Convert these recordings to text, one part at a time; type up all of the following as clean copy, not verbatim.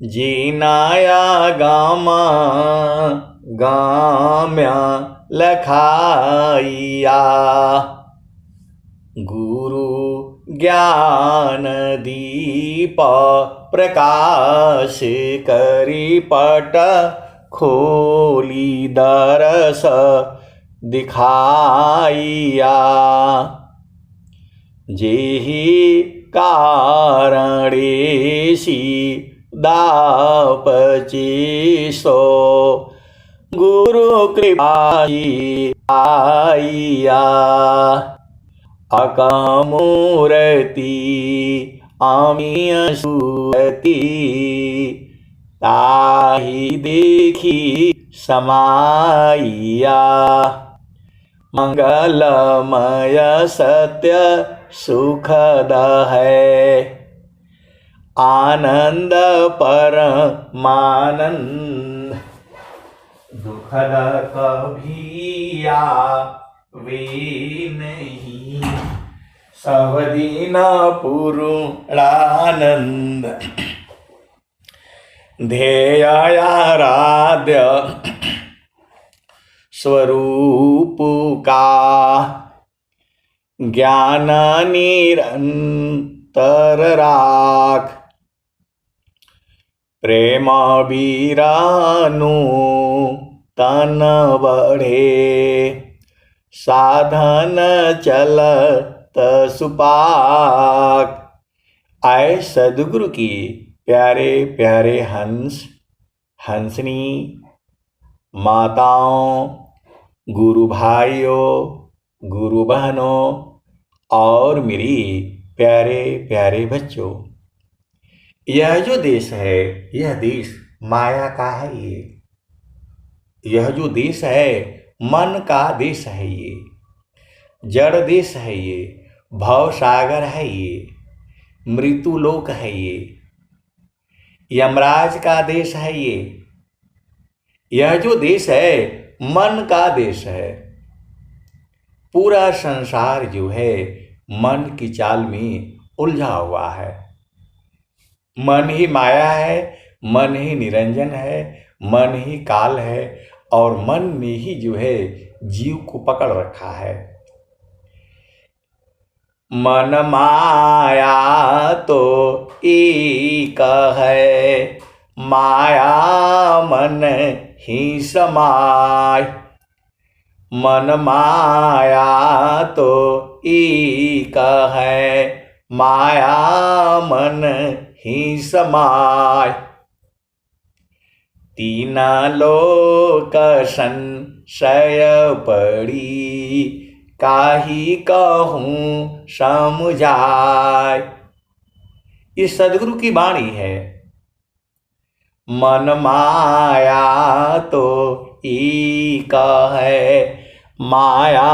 जीनाया gamma गाम्या लखाइया। गुरु ज्ञान दीप प्रकाश करी पट खोली दरस दिखाइया। जेहि कारणेसी दापचेसो गुरु कृपाई आइया। अकमूर्ति आमिय सुरति ताहि देखी समाइया। मंगलमय सत्य सुखद है आनंद परमानंद। दुखद कभी आवे नहीं सब दिन पूर्णानंद। ध्येयाराध्य स्वरूप का ज्ञान निरंतर राख। प्रेम बीरानु तन बढ़े साधन चलत सुपाक। आए सदगुरु की प्यारे प्यारे हंस हंसनी माताओं, गुरु भाइयों, गुरु बहनों और मेरी प्यारे प्यारे बच्चों, यह जो देश है यह देश माया का है। यह जो देश है मन का देश है। ये जड़ देश है। ये भव सागर है। ये मृत्यु लोक है। ये यमराज का देश है। यह जो देश है मन का देश है। पूरा संसार जो है मन की चाल में उलझा हुआ है। मन ही माया है, मन ही निरंजन है, मन ही काल है और मन ने ही जो है जीव को पकड़ रखा है। मन माया तो एक है, माया मन ही समाय। मन माया तो एक है, माया मन ही समाय। तीन लोक संशय पड़ी, काहि कहूँ समझाय। इस सदगुरु की वाणी है। मन माया तो एक है, माया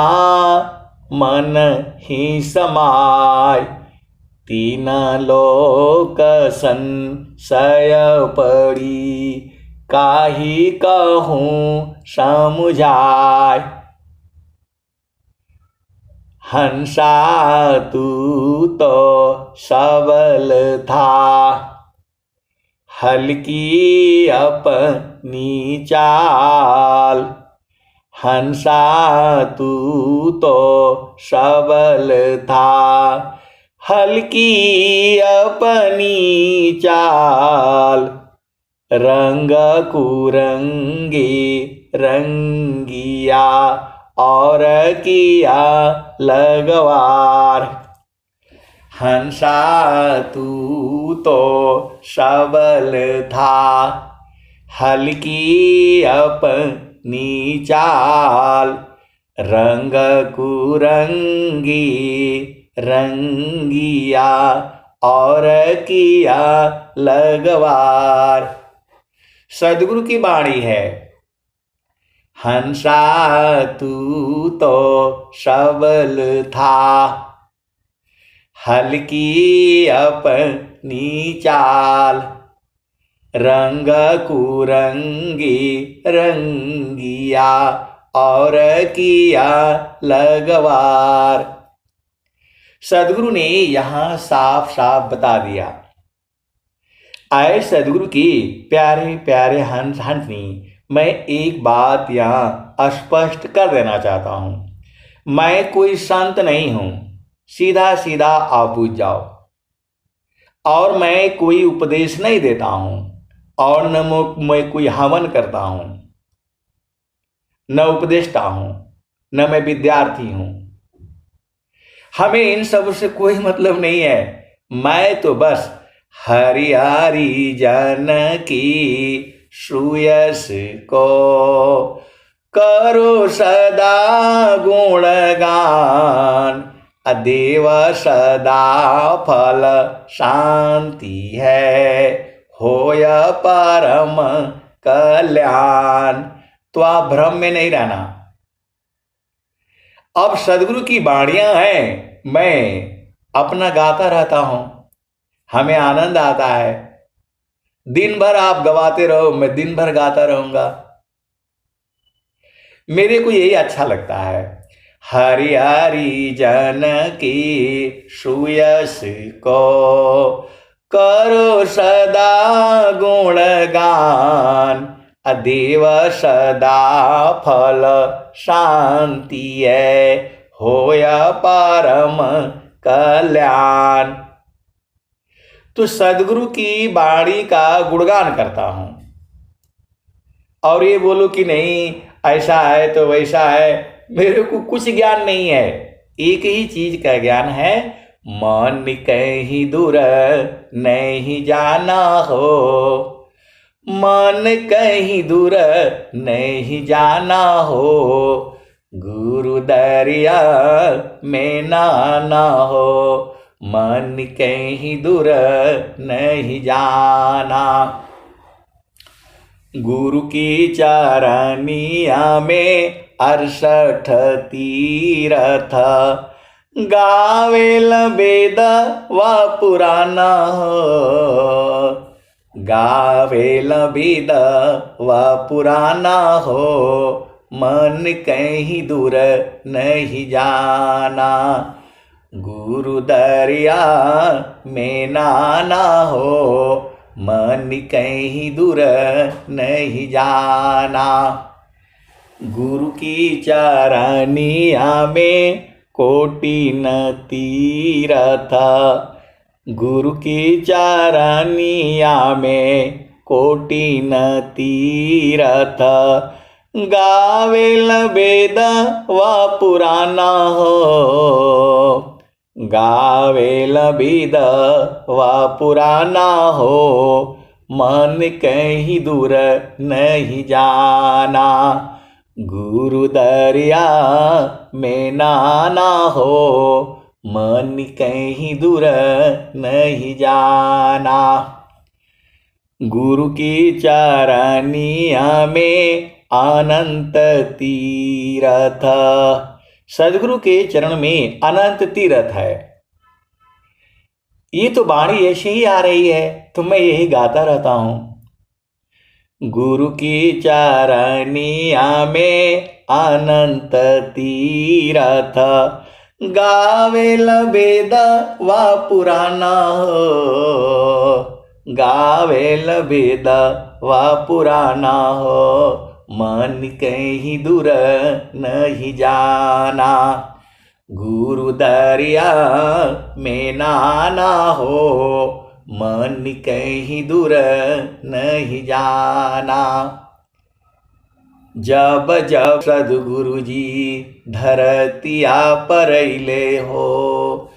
मन ही समाय। तीन लोक संशय पड़ी, काहि कहूँ समझाय। हंसा तू तो सबल था, हल्की अपनी चाल। हंसा तू तो सबल था, हल्की अपनी चाल। रंग कुरंगी रंगिया और किया लगवार। हंसा तू तो सबल था, हल्की अपनी चाल। रंग कुरंगी रंगिया और किया लगवार। सदगुरु की वाणी है। हंसा तू तो सबल था, हल्की अपनी चाल। रंग कुरंगी रंगिया और किया लगवार। सदगुरु ने यहाँ साफ साफ बता दिया, आए सदगुरु की प्यारे प्यारे हंस हंसनी, मैं एक बात यहाँ स्पष्ट कर देना चाहता हूँ। मैं कोई संत नहीं हूँ, सीधा सीधा आप पूछ जाओ। और मैं कोई उपदेश नहीं देता हूँ, और न मैं कोई हवन करता हूँ, न उपदेष्टा हूँ, न मैं विद्यार्थी हूँ। हमें इन सब से कोई मतलब नहीं है। मैं तो बस हरि हरि जन की श्रूयस को करो सदा गुणगान, देव सदा फल शांति है, होय परम कल्याण। तो आप भ्रम में नहीं रहना। अब सदगुरु की वाणियां हैं, मैं अपना गाता रहता हूं, हमें आनंद आता है। दिन भर आप गवाते रहो, मैं दिन भर गाता रहूंगा। मेरे को यही अच्छा लगता है। हरि हरि जन की श्रूयस को करो सदा गुणगान, देव सदा फल शांति है, होय परम कल्याण। तो सदगुरु की वाणी का गुणगान करता हूं। और ये बोलो कि नहीं ऐसा है तो वैसा है, मेरे को कुछ ज्ञान नहीं है। एक ही चीज का ज्ञान है, मन कहीं दूर नहीं जाना हो, मन कहीं दूर नहीं जाना हो, गुरु दरिया में नाना हो, मन कहीं दूर नहीं जाना। गुरु की चरनिया में 68 तीरथ, गावेल वेद व पुराना हो, गावेल वेद व पुराना हो, मन कहीं दूर नहीं जाना, गुरु दरिया में नाना हो, मन कहीं दूर नहीं जाना। गुरु की चरनिया में कोटि न तीरथ, गुरु की चरनिया में कोटि न तीरथ, गावेल वेद व पुराना हो, गावेल वेद व पुराना हो, मन कहीं दूर नहीं जाना, गुरु दरिया में नाना हो, मन कहीं दूर नहीं जाना। गुरु की चरनिया में अनंत तीरथ, सदगुरु के चरण में अनंत तीरथ है। ये तो वाणी ऐसे ही आ रही है, तो मैं यही गाता रहता हूं। गुरु की चरनिया में अनंत तीरथ, गावेल वेद व पुराना हो, गावेल वेद व पुराना हो, मन कहीं दूर नहीं जाना, गुरु दरिया में नाना हो, मन कहीं दूर नहीं जाना। जब जब सदगुरु जी धरतिया पर अइले हो,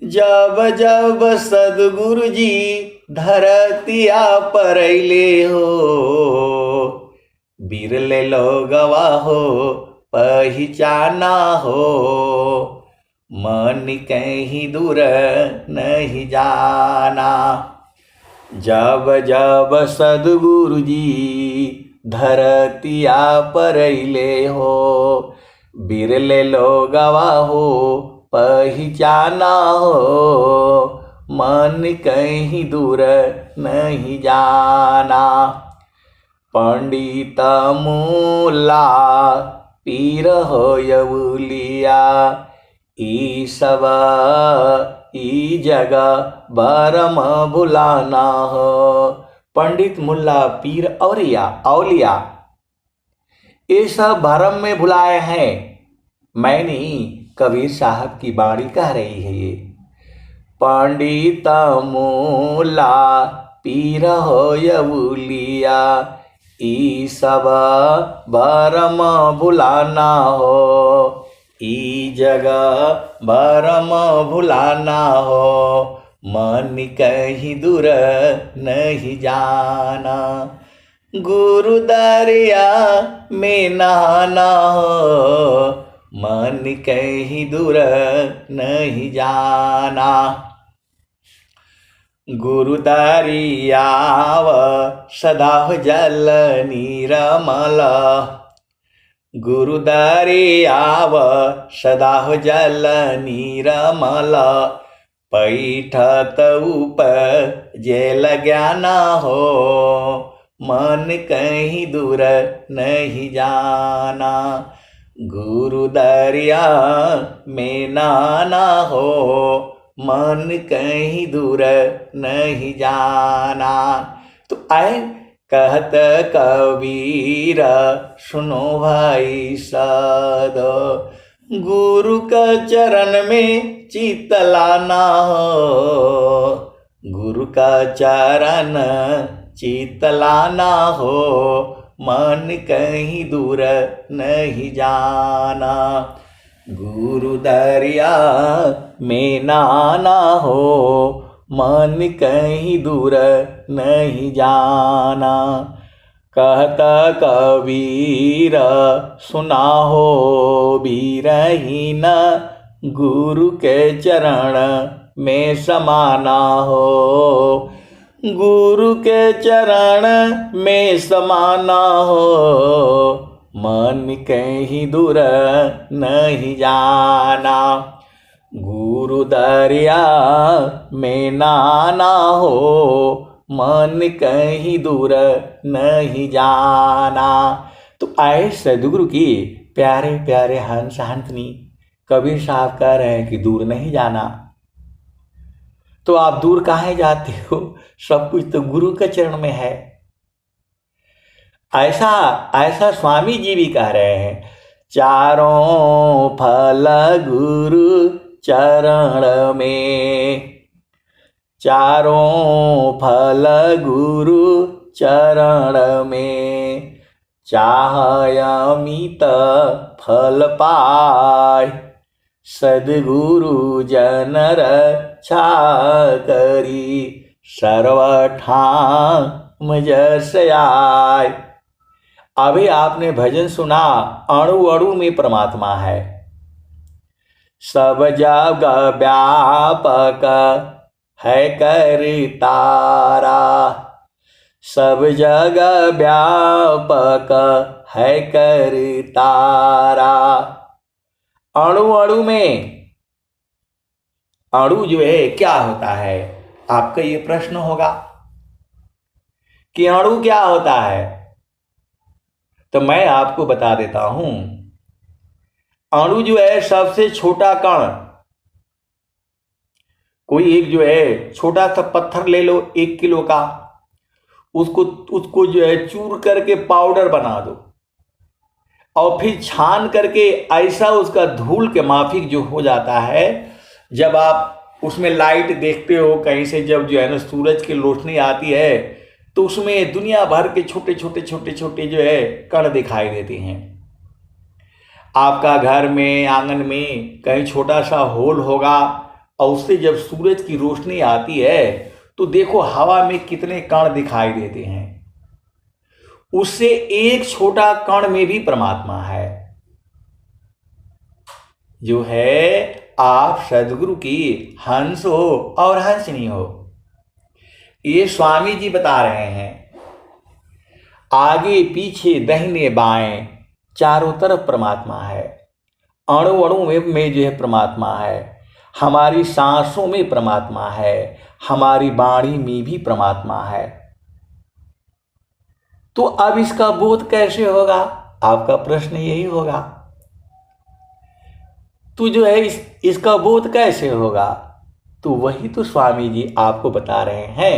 जब जब सदगुरु जी धरतिया पर अइले हो, बिरले लोगवा हो पहचाना हो, मन कहीं दूर नहीं जाना। जब जब सदगुरु जी धरतिया पर अइले हो, बिरले लोगवा हो पहचाना हो, मन कहीं दूर नहीं जाना। पंडित मूला पीर हो यवुलिया, ई सब ई जगह बरम भुलाना हो, पंडित मुल्ला पीर औलिया ये सब भरम में भुलाए हैं। मैं नहीं, कबीर साहब की बाणी कह रही है ये। पंडित मुल्ला पीर औलिया ई सब भरम भुलाना हो, ई जगह भरम भुलाना हो, मन कहीं दूर नहीं जाना। गुरु दरिया में नहाना हो, मन कहीं दूर नहीं जाना। गुरु दरियाव सदा हो जल नीरमल, गुरु दरियाव सदा हो जल नीरमल, पैठत उपजेल ज्ञाना हो, मन कहीं दूर नहीं जाना। गुरु दरिया में नाना हो, मन कहीं दूर नहीं जाना। तो आए कहत कबीर सुनो भाई साध, गुरु का चरण में चित लाना हो, गुरु का चरण चित लाना हो, मन कहीं दूर नहीं जाना। गुरु दरिया में नाना हो, मन कहीं दूर नहीं जाना। कहता कबीर सुना हो बीरहीन, गुरु के चरण में समाना हो, गुरु के चरण में समाना हो, मन कहीं दूर नहीं जाना। गुरु दरिया में नाना हो, मन कहीं दूर नहीं जाना। तो आए सदगुरु की प्यारे प्यारे हंस हंसनी कबीर साहब कह रहे हैं कि दूर नहीं जाना। तो आप दूर काहे जाते हो, सब कुछ तो गुरु के चरण में है। ऐसा ऐसा स्वामी जी भी कह रहे हैं, चारों फल गुरु चरण में, चारों फल गुरु चरण में, चाह अमित फल पाय, सद्गुरु जन रक्षा करी, सर्वठाम जस आय। अभी आपने भजन सुना, अणु अणु में परमात्मा है, सब जगह व्यापक है करतारा, सब जगह व्यापक है करतारा। अणु अणु में, अणु जो है क्या होता है, आपका ये प्रश्न होगा कि अणु क्या होता है। तो मैं आपको बता देता हूं, अणु जो है सबसे छोटा कण। कोई एक जो है छोटा सा पत्थर ले लो 1 किलो का, उसको जो है चूर करके पाउडर बना दो और फिर छान करके ऐसा उसका धूल के माफिक जो हो जाता है। जब आप उसमें लाइट देखते हो कहीं से, जब जो है ना सूरज की रोशनी आती है, तो उसमें दुनिया भर के छोटे छोटे छोटे छोटे जो है कण दिखाई देते हैं। आपका घर में आंगन में कहीं छोटा सा होल होगा और उससे जब सूरज की रोशनी आती है तो देखो हवा में कितने कण दिखाई देते हैं। उससे एक छोटा कण में भी परमात्मा है, जो है आप सदगुरु की हंस हो और हंसनी हो। ये स्वामी जी बता रहे हैं, आगे पीछे दाहिने बाएं चारों तरफ परमात्मा है। अणु अणु में जो है परमात्मा है, हमारी सांसों में परमात्मा है, हमारी वाणी में भी परमात्मा है। तो अब इसका बोध कैसे होगा, आपका प्रश्न यही होगा। तो जो है इसका बोध कैसे होगा, तो वही तो स्वामी जी आपको बता रहे हैं।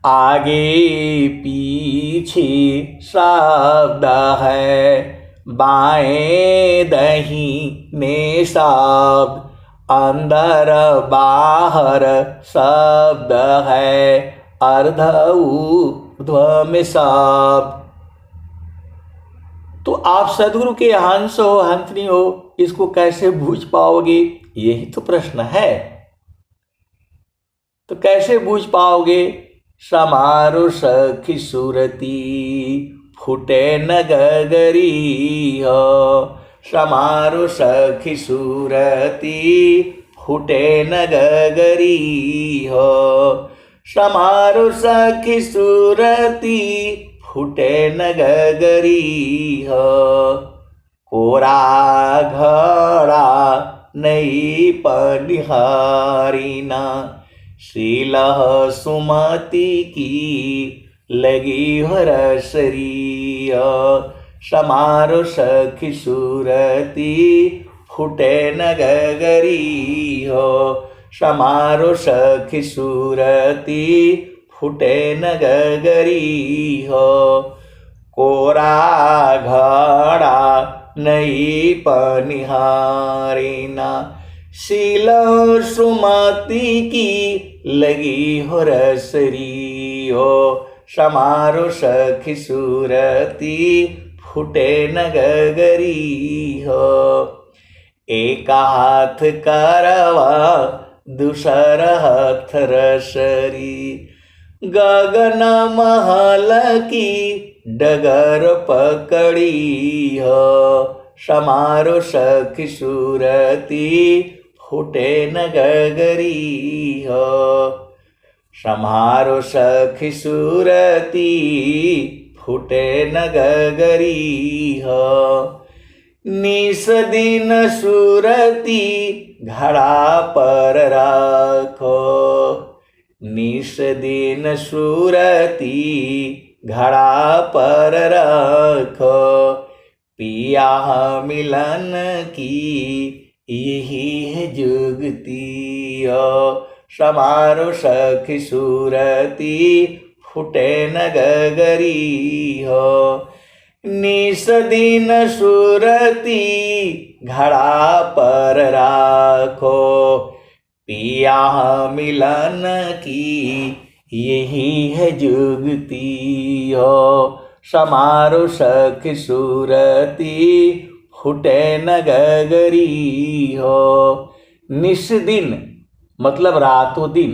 आगे पीछे शब्द है, बाएं दाहिने शब्द, अंदर बाहर शब्द है, अर्ध ऊर्ध्व में शब्द। तो आप सदगुरु के हंस हो हंसनी हो, इसको कैसे बूझ पाओगे? यही तो प्रश्न है। तो कैसे बूझ पाओगे? समारो सखी सुरती, फूटे न गगरी हो। समारो सखी सुरती, फूटे न गगरी हो। समारो सखी सुरती, फूटे न गगरी हो। कोरा घड़ा नहीं पनिहारीना, शीलह सुमति की लगी हरसरी। समारो सखी सुरती, फूटे न गगरी हो। समारो सखी सुरती, फूटे न गगरी हो। कोरा घड़ा नहीं पनिहारीना, शील सुमति की लगी हो रसरी हो। समारो सखी सुरती, फूटे न गगरी हो। एक हाथ करवा दूसर हाथ रसरी, गगन महल की डगर पकड़ी हो। समारो सखी सुरती, फूटे न गगरी हो। समारो सखी सुरती, फूटे न गगरी हो। निस दिन सुरती घड़ा पर राखो। निस दिन सुरती घड़ा पर राखो। पिया मिलन की यही है जुगती हो। समारो सखी सुरती, फूटे न गगरी हो। निस दिन सुरती घड़ा पर राखो। पिया मिलन की यही है जुगती हो। समारो सखी सुरती, फूटे न गगरी हो। निस दिन मतलब रातों दिन।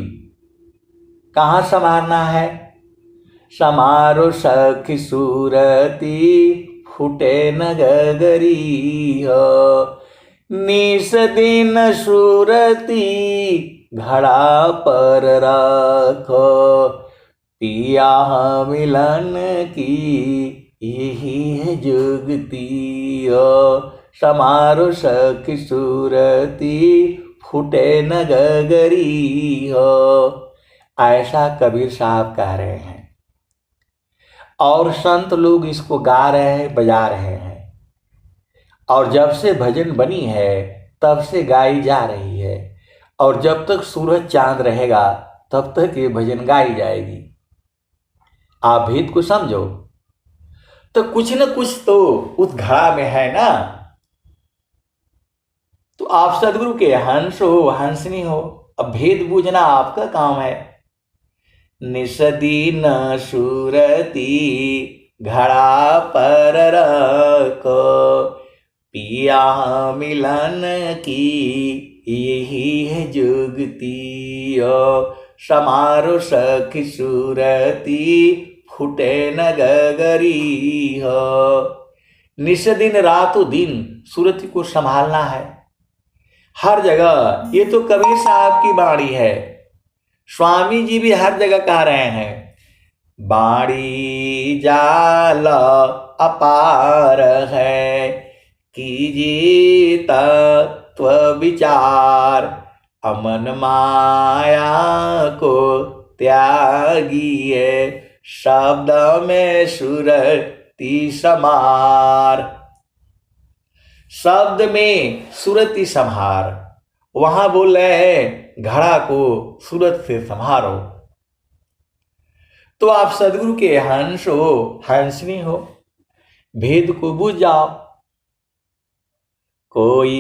कहाँ संवारना है? समारो सखी सुरती, फूटे न गगरी हो। निस दिन सुरती घड़ा पर राखो। पिया मिलन की यही है जुगती हो। समारो सखी सुरती, फूटे न गगरी हो। ऐसा कबीर साहब कह रहे हैं और संत लोग इसको गा रहे हैं, बजा रहे हैं। और जब से भजन बनी है तब से गाई जा रही है, और जब तक सूरज चांद रहेगा तब तक ये भजन गाई जाएगी। आप भेद को समझो। तो कुछ न कुछ तो उस घड़ा में है ना। तो आप सदगुरु के हंस हो हंसनी हो, अब भेद बूझना आपका काम है। निस दिन सुरती घड़ा पर रखो। पिया मिलन की यही है जुगती हो। समारो सखी सुरती, फूटे न गगरी हो। निस दिन रातों दिन सुरती को संभालना है हर जगह। ये तो कबीर साहब की बाणी है। स्वामी जी भी हर जगह कह रहे हैं, बाणी जाल अपार है, कीजिए तत्व विचार। अमन माया को त्यागिए, शब्द में सुरती समार। शब्द में सुरती संहार। वहां बोल रहे हैं घड़ा को सूरत से संहारो। तो आप सदगुरु के हंस हो, हंसनी हो, भेद को बुझ जाओ। कोई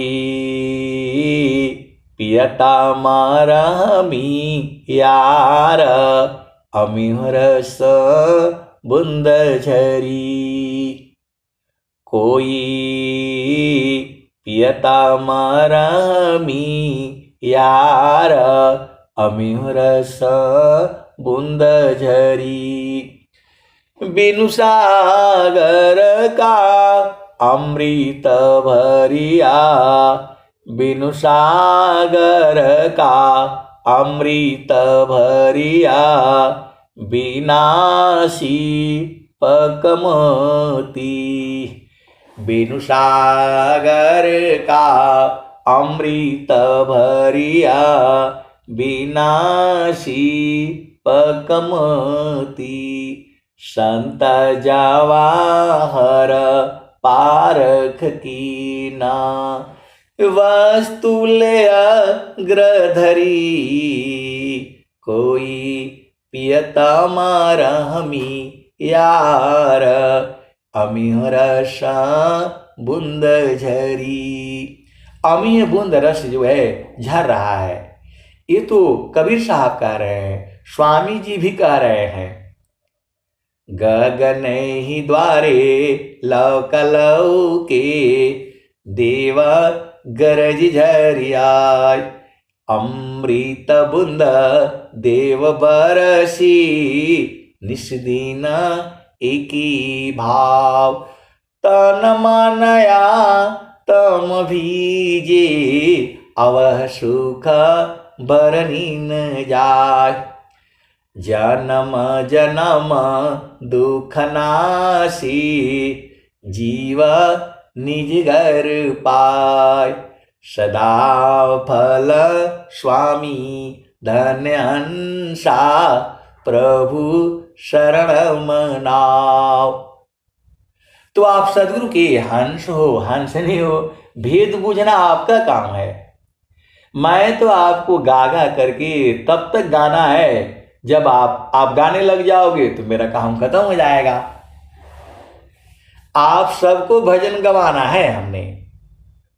पियता मारा हमी यार, अमिहरस बुंद झरी। कोई पियता मारा हमी यार, अमिहरस बुंद झरी। बिनु सागर का अमृत भरिया, बिनु सागर का अमृत भरिया, विनाशी पकमती। बिनु सागर का अमृत भरिया, विनाशी पकमती। संत जवाहर पारख कीना, वस्तुल्य अग्रधरी। कोई पियता मारा हमी यार, अमीह रस बूंद झरी। अमीह बूंद रस जो है झर रहा है। ये तो कबीर साहब कह रहे हैं, स्वामी जी भी कह रहे हैं। गगन ही द्वारे लौकलौ के, देवा गरज झरियाय। अमृत बूंद देव बरसी, निस्दीन एकी भाव। तन मनया तम भीजे, अवह सुख बरनी न जाय। जन्म जन्म दुख नासी, जीव निज घर पाय। सदा फल स्वामी धन्य हंसा, प्रभु शरण मनाओ। तो आप सदगुरु के हंस हो, हंसनी हो, भेद बुझना आपका काम है। मैं तो आपको गागा करके तब तक गाना है जब आप गाने लग जाओगे तो मेरा काम खत्म हो जाएगा। आप सबको भजन गवाना है। हमने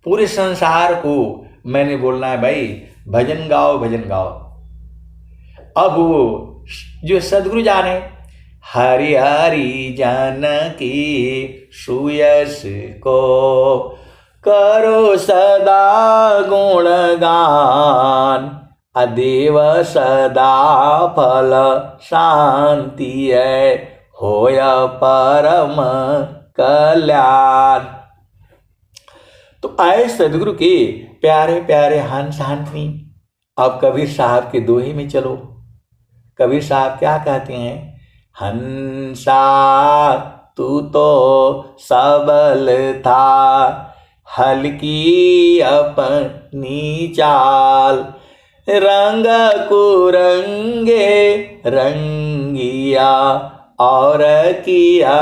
पूरे संसार को मैंने बोलना है, भाई भजन गाओ, भजन गाओ। अब वो जो सदगुरु जाने, हरि हरि जानकी सुयस को, करो सदा गुणगान। अदेव सदा फल शांति है, होय परम कल्याण। तो आए सदगुरु के प्यारे प्यारे हंस हंसनी। अब कबीर साहब के दोहे में चलो। कबीर साहब क्या कहते हैं? हंसा तू तो सबल था, हल्की अपनी चाल। रंग कुरंगे रंगिया, और किया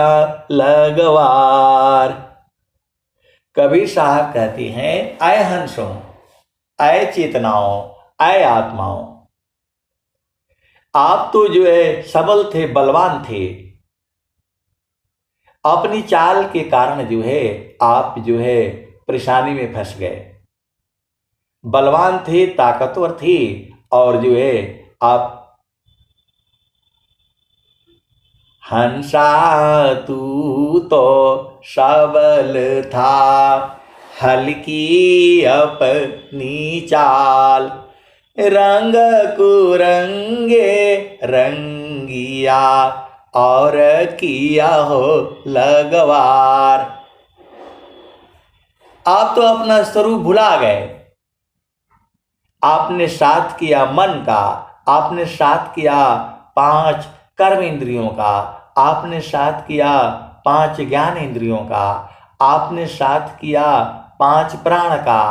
लगवार। कबीर साहब कहते हैं, आए हंसों, आए चेतनाओं, आए आत्माओं, आप तो जो है सबल थे, बलवान थे। अपनी चाल के कारण जो है आप जो है परेशानी में फंस गए। बलवान थे, ताकतवर थे, और जो है आप हंसा तू तो सबल था, हल्की अपनी चाल। रंग कुरंगे रंगिया, और किया हो लगवार। आप तो अपना स्वरूप भुला गए। आपने साथ किया मन का, आपने साथ किया 5 कर्म इंद्रियों का, आपने साथ किया 5 ज्ञान इंद्रियों का, आपने साथ किया 5 प्राण का,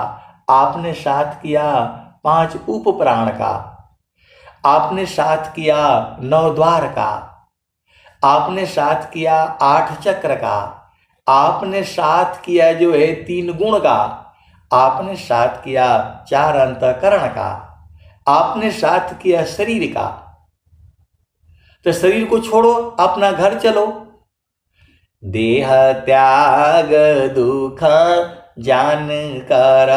आपने साथ किया 5 उप प्राण का, आपने साथ किया 9 द्वार का, आपने साथ किया 8 चक्र का, आपने साथ किया जो है 3 गुण का, आपने साथ किया 4 अंतःकरण का, आपने साथ किया शरीर का। तो शरीर को छोड़ो, अपना घर चलो। देह त्याग दुख जान कर,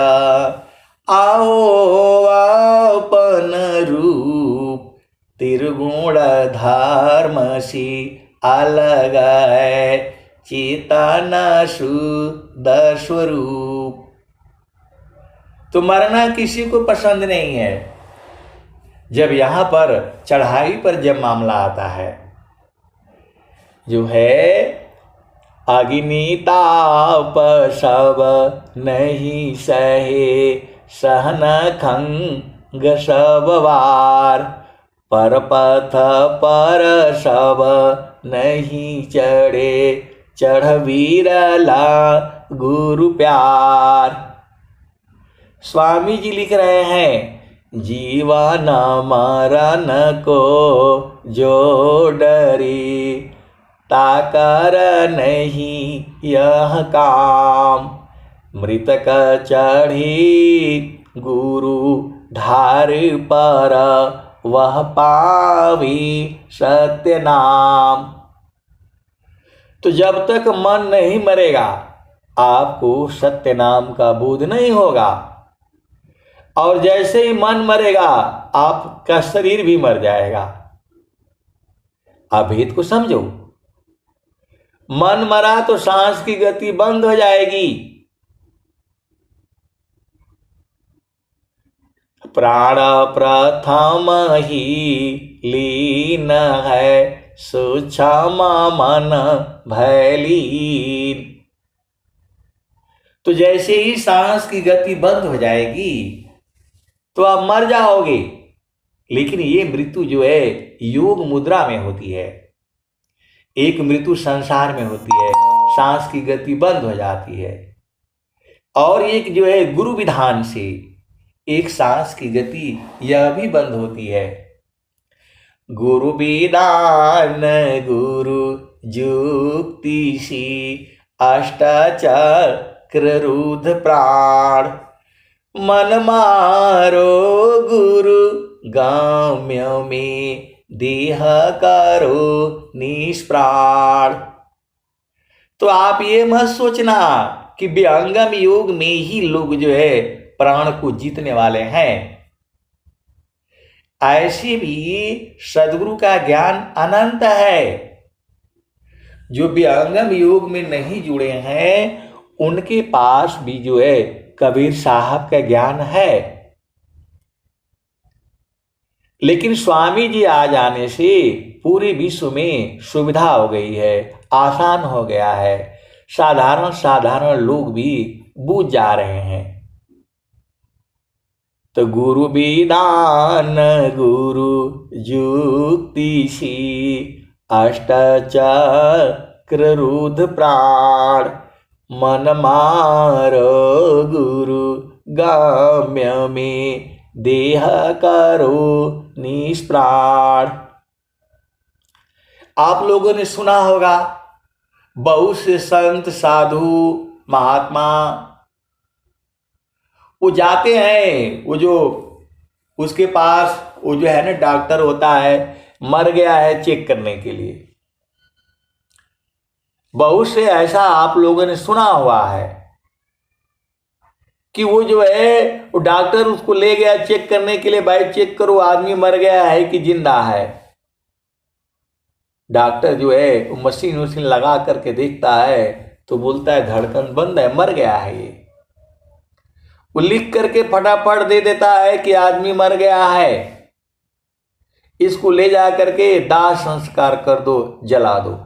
आओ अपन रूप, त्रिगुण धर्मसी अलग है, चेतन शुद्ध स्वरूप। तो मरना किसी को पसंद नहीं है। जब यहां पर चढ़ाई पर जब मामला आता है, जो है अग्नि ताप सब नहीं सहे, सहन खंग सब वार, पर पथ पर सब नहीं चढ़े, चढ़ विरला गुरु प्यार। स्वामी जी लिख रहे हैं, जीवन मरण को जो डरी, ताकर नहीं यह काम, मृतक चढ़ी गुरु धार पर, वह पावी सत्य नाम। तो जब तक मन नहीं मरेगा, आपको सत्य नाम का बोध नहीं होगा। और जैसे ही मन मरेगा, आपका शरीर भी मर जाएगा। आप भेद को समझो। मन मरा तो सांस की गति बंद हो जाएगी। प्राण प्रथम ही लीन है, सूक्ष्म मन भयलीन। तो जैसे ही सांस की गति बंद हो जाएगी तो आप मर जाओगे। लेकिन ये मृत्यु जो है योग मुद्रा में होती है। एक मृत्यु संसार में होती है, सांस की गति बंद हो जाती है। और एक जो है गुरु विधान से एक सांस की गति यह भी बंद होती है। गुरु विधान गुरु जुक्ति सी, अष्टाचक्र रुद्ध प्राण, मन मारो गुरु गाम्य में, देह करो निष्प्राण। तो आप ये मत सोचना कि विहंगम योग में ही लोग जो है प्राण को जीतने वाले हैं। ऐसे भी सदगुरु का ज्ञान अनंत है। जो विहंगम योग में नहीं जुड़े हैं उनके पास भी जो है कबीर साहब का ज्ञान है। लेकिन स्वामी जी आ जाने से पूरे विश्व में सुविधा हो गई है, आसान हो गया है। साधारण लोग भी बूझ जा रहे हैं। तो गुरु विधान गुरु जुक्ति सी, अष्टाचक्र रुद्ध प्राण, मन मारो गुरु गाम्य में, देह करो निष्प्राण। आप लोगों ने सुना होगा बहुत से संत साधु महात्मा वो जाते हैं, वो जो उसके पास वो जो है ना डॉक्टर होता है, मर गया है चेक करने के लिए। बहुत से ऐसा आप लोगों ने सुना हुआ है कि वो जो है वो डॉक्टर उसको ले गया चेक करने के लिए, भाई चेक करो आदमी मर गया है कि जिंदा है। डॉक्टर जो है वो मशीन लगा करके देखता है तो बोलता है धड़कन बंद है, मर गया है। ये वो लिख करके फटाफट दे देता है कि आदमी मर गया है, इसको ले जा करके दाह संस्कार कर दो, जला दो।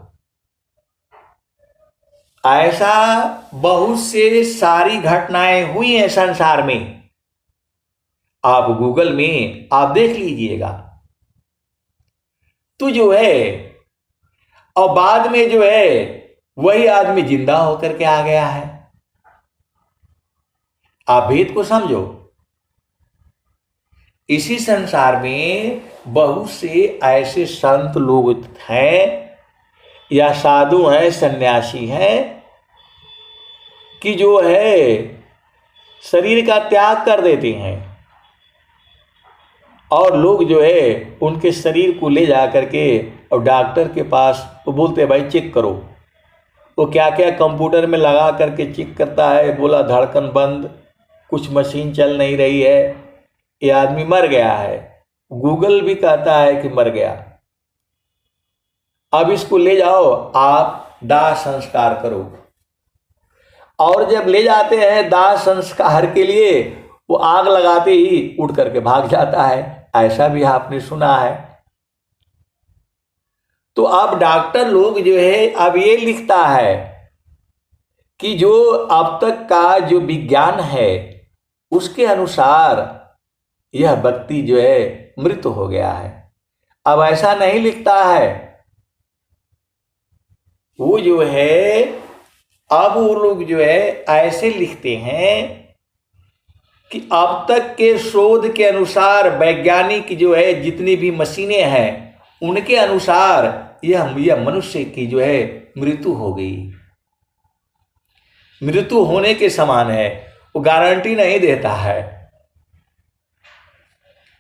ऐसा बहुत से सारी घटनाएं हुई हैं संसार में। आप गूगल में आप देख लीजिएगा। तो जो है और बाद में जो है वही आदमी जिंदा होकर के आ गया है। आप भेद को समझो। इसी संसार में बहुत से ऐसे संत लोग हैं या साधु हैं, सन्यासी हैं कि जो है शरीर का त्याग कर देते हैं और लोग जो है उनके शरीर को ले जा करके और डॉक्टर के पास वो बोलते हैं भाई चेक करो। वो क्या क्या कंप्यूटर में लगा करके चेक करता है, बोला धड़कन बंद, कुछ मशीन चल नहीं रही है, ये आदमी मर गया है। गूगल भी कहता है कि मर गया। अब इसको ले जाओ, आप दाह संस्कार करो। और जब ले जाते हैं दाह संस्कार के लिए, वो आग लगाते ही उठ करके भाग जाता है। ऐसा भी आपने सुना है। तो अब डॉक्टर लोग जो है अब ये लिखता है कि जो अब तक का जो विज्ञान है उसके अनुसार यह व्यक्ति जो है मृत हो गया है। अब ऐसा नहीं लिखता है वो जो है, अब वो लोग जो है ऐसे लिखते हैं कि अब तक के शोध के अनुसार, वैज्ञानिक जो है जितनी भी मशीनें हैं उनके अनुसार यह मनुष्य की जो है मृत्यु हो गई, मृत्यु होने के समान है। वो गारंटी नहीं देता है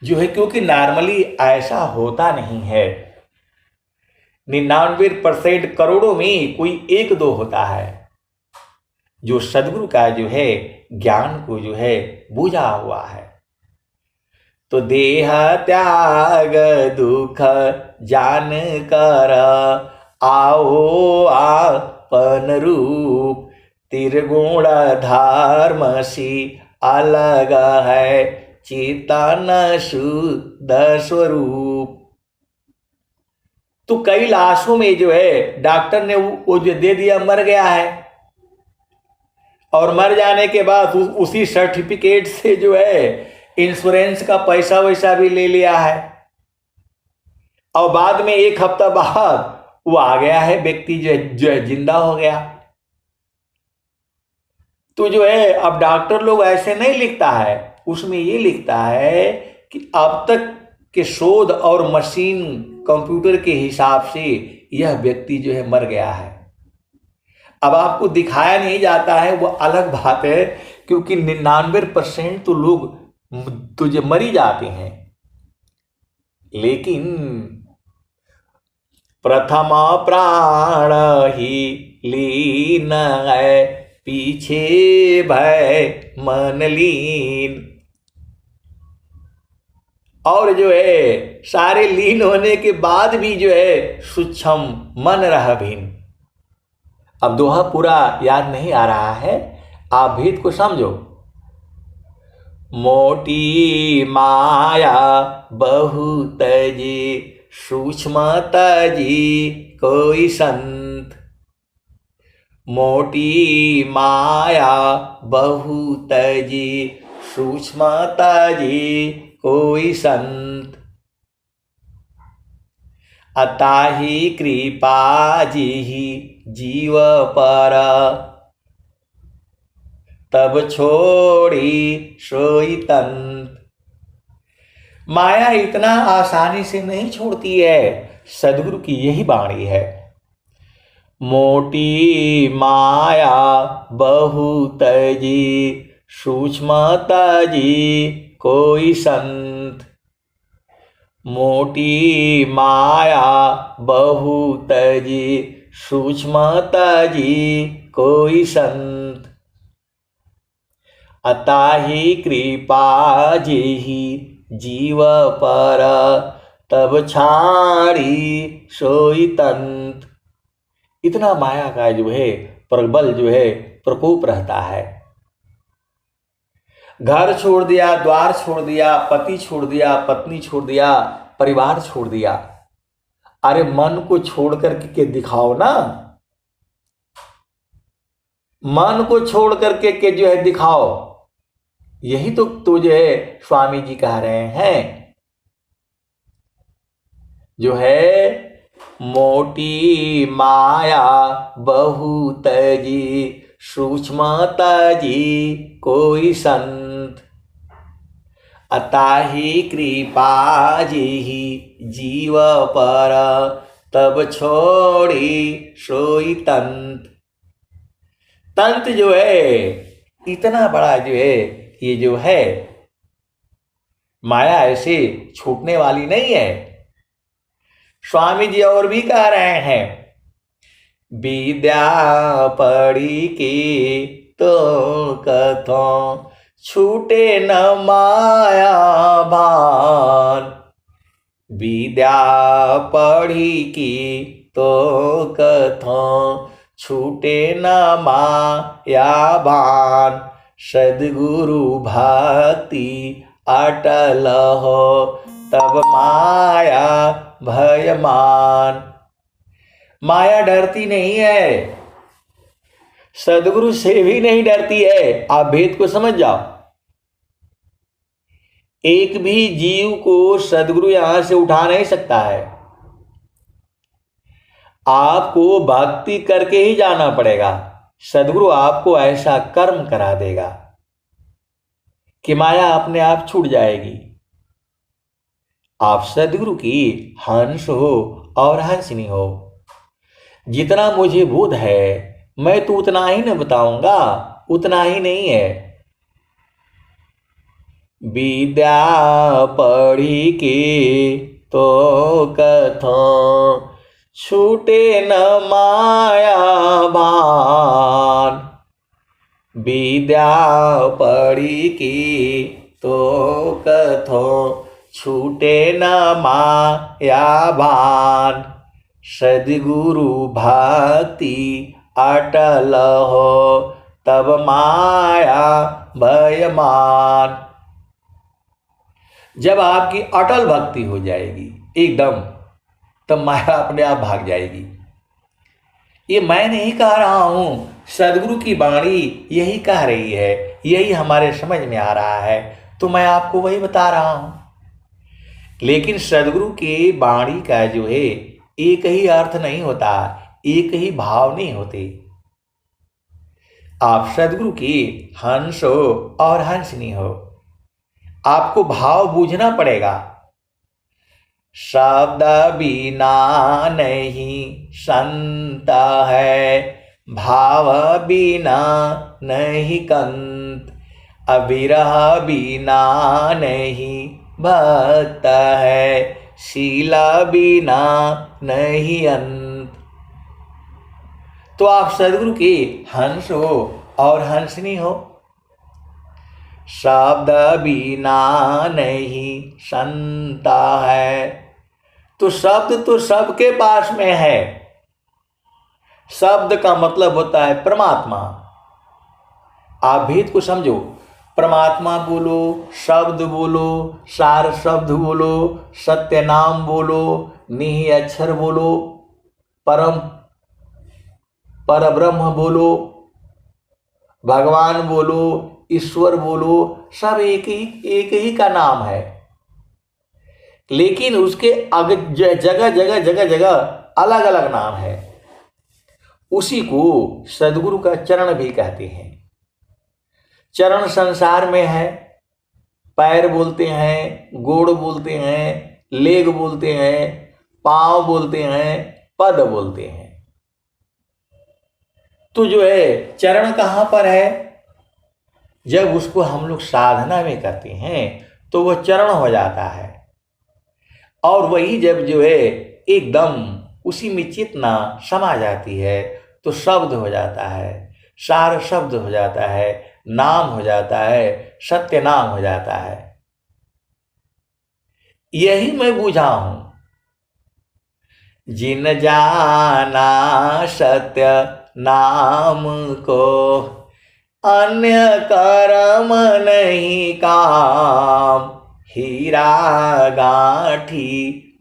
जो है, क्योंकि नॉर्मली ऐसा होता नहीं है। 99% करोड़ों में कोई एक दो होता है जो सदगुरु का जो है ज्ञान को जो है बूझा हुआ है। तो देह त्याग दुख जान कर आओ आपन रूप, त्रिगुण धर्म सी अलग है चेतन शुद्ध स्वरूप। तो कई लाशों में जो है डॉक्टर ने वो जो दे दिया मर गया है, और मर जाने के बाद उसी सर्टिफिकेट से जो है इंश्योरेंस का पैसा वैसा भी ले लिया है, और बाद में 1 हफ्ता बाद वो आ गया है, व्यक्ति जो है जिंदा हो गया। तो जो है अब डॉक्टर लोग ऐसे नहीं लिखता है, उसमें ये लिखता है कि अब तक के शोध और मशीन कंप्यूटर के हिसाब से यह व्यक्ति जो है मर गया है। अब आपको दिखाया नहीं जाता है वो अलग बात है, क्योंकि 99% तो लोग तुझे मर ही जाते हैं। लेकिन प्रथम प्राण ही लीन है, पीछे भय मन लीन। और जो है सारे लीन होने के बाद भी जो है सूक्ष्म मन रह भिन्न। अब दोहा पूरा याद नहीं आ रहा है, आप भेद को समझो। मोटी माया बहुत जी, सूक्ष्मता जी कोई संत। मोटी माया बहुत जी, सूक्ष्मता जी कोई संत। अताहि कृपा जी जीव पर, तब छोड़ी सोई तंत। माया इतना आसानी से नहीं छोड़ती है, सदगुरु की यही वाणी है। मोटी माया बहुत जी, सूक्ष्मता जी कोई संत। मोटी माया बहुत जी, सूक्ष्मता जी कोई संत। अताहि कृपा जेहि जीव पर, तब छाड़ी सोई तंत। इतना माया का जो है प्रबल जो है प्रकोप रहता है। घर छोड़ दिया, द्वार छोड़ दिया, पति छोड़ दिया, पत्नी छोड़ दिया, परिवार छोड़ दिया। अरे मन को छोड़ करके दिखाओ ना, मन को छोड़ करके के जो है दिखाओ। यही तो जो है स्वामी जी कह रहे हैं, जो है मोटी माया बहुत जी, सूक्ष्मता जी कोई संत। अताहि कृपा जी जीव पर, तब छोड़ी सोई तंत। तंत जो है इतना बड़ा जो है, ये जो है माया ऐसे छूटने वाली नहीं है। स्वामी जी और भी कह रहे हैं, विद्या पढ़ी की तो कथों छूटे न माया भान। विद्या पढ़ी की तो कथों छूटे न माया भान। सद्गुरु भक्ति अटल हो तब माया भयमान। माया डरती नहीं है, सद्गुरु से भी नहीं डरती है। आप भेद को समझ जाओ। एक भी जीव को सद्गुरु यहां से उठा नहीं सकता है। आपको भक्ति करके ही जाना पड़ेगा। सद्गुरु आपको ऐसा कर्म करा देगा कि माया अपने आप छूट जाएगी। आप सद्गुरु की हंस हो और हंसनी हो। जितना मुझे बोध है मैं तो उतना ही न बताऊंगा, उतना ही नहीं है। विद्या पढ़ी की तो कथों छूटे न माया भान। विद्या पढ़ी की तो कथों छूटे न माया भान। सद्गुरु भक्ति अटल हो तब माया भयमान। जब आपकी अटल भक्ति हो जाएगी एकदम, तब माया अपने आप भाग जाएगी। ये मैं नहीं कह रहा हूं, सद्गुरु की वाणी यही कह रही है, यही हमारे समझ में आ रहा है, तो मैं आपको वही बता रहा हूं। लेकिन सद्गुरु की वाणी का जो है एक ही अर्थ नहीं होता, एक ही भाव नहीं होते। आप सद्गुरु की हंस हो और हंसनी हो, आपको भाव बूझना पड़ेगा। शब्द बिना नहीं संता है, भाव बिना नहीं कंत। अविरह बिना नहीं भक्त है, शीला बिना नहीं अंत। तो आप सद्गुरु के हंस हो और हंसनी हो। शब्द बिना नहीं संता है, तो शब्द तो सबके पास में है। शब्द का मतलब होता है परमात्मा। आप भेद को समझो। परमात्मा बोलो, शब्द बोलो, सार शब्द बोलो, सत्य नाम बोलो, निहि अक्षर बोलो, परम परब्रह्म बोलो, भगवान बोलो, ईश्वर बोलो, सब एक ही का नाम है। लेकिन उसके जगह जगह जगह जगह अलग अलग नाम है। उसी को सद्गुरु का चरण भी कहते हैं। चरण संसार में है। पैर बोलते हैं, गोड़ बोलते हैं, लेग बोलते हैं, पांव बोलते हैं, पद बोलते हैं। तो जो है चरण कहां पर है? जब उसको हम लोग साधना में करते हैं तो वह चरण हो जाता है। और वही जब जो है एकदम उसी में चेतना समा जाती है तो शब्द हो जाता है, सार शब्द हो जाता है, नाम हो जाता है, सत्य नाम हो जाता है। यही मैं बूझा हूं। जिन जाना सत्य नाम को, अन्य कर्म नहीं काम। हीरा गांठी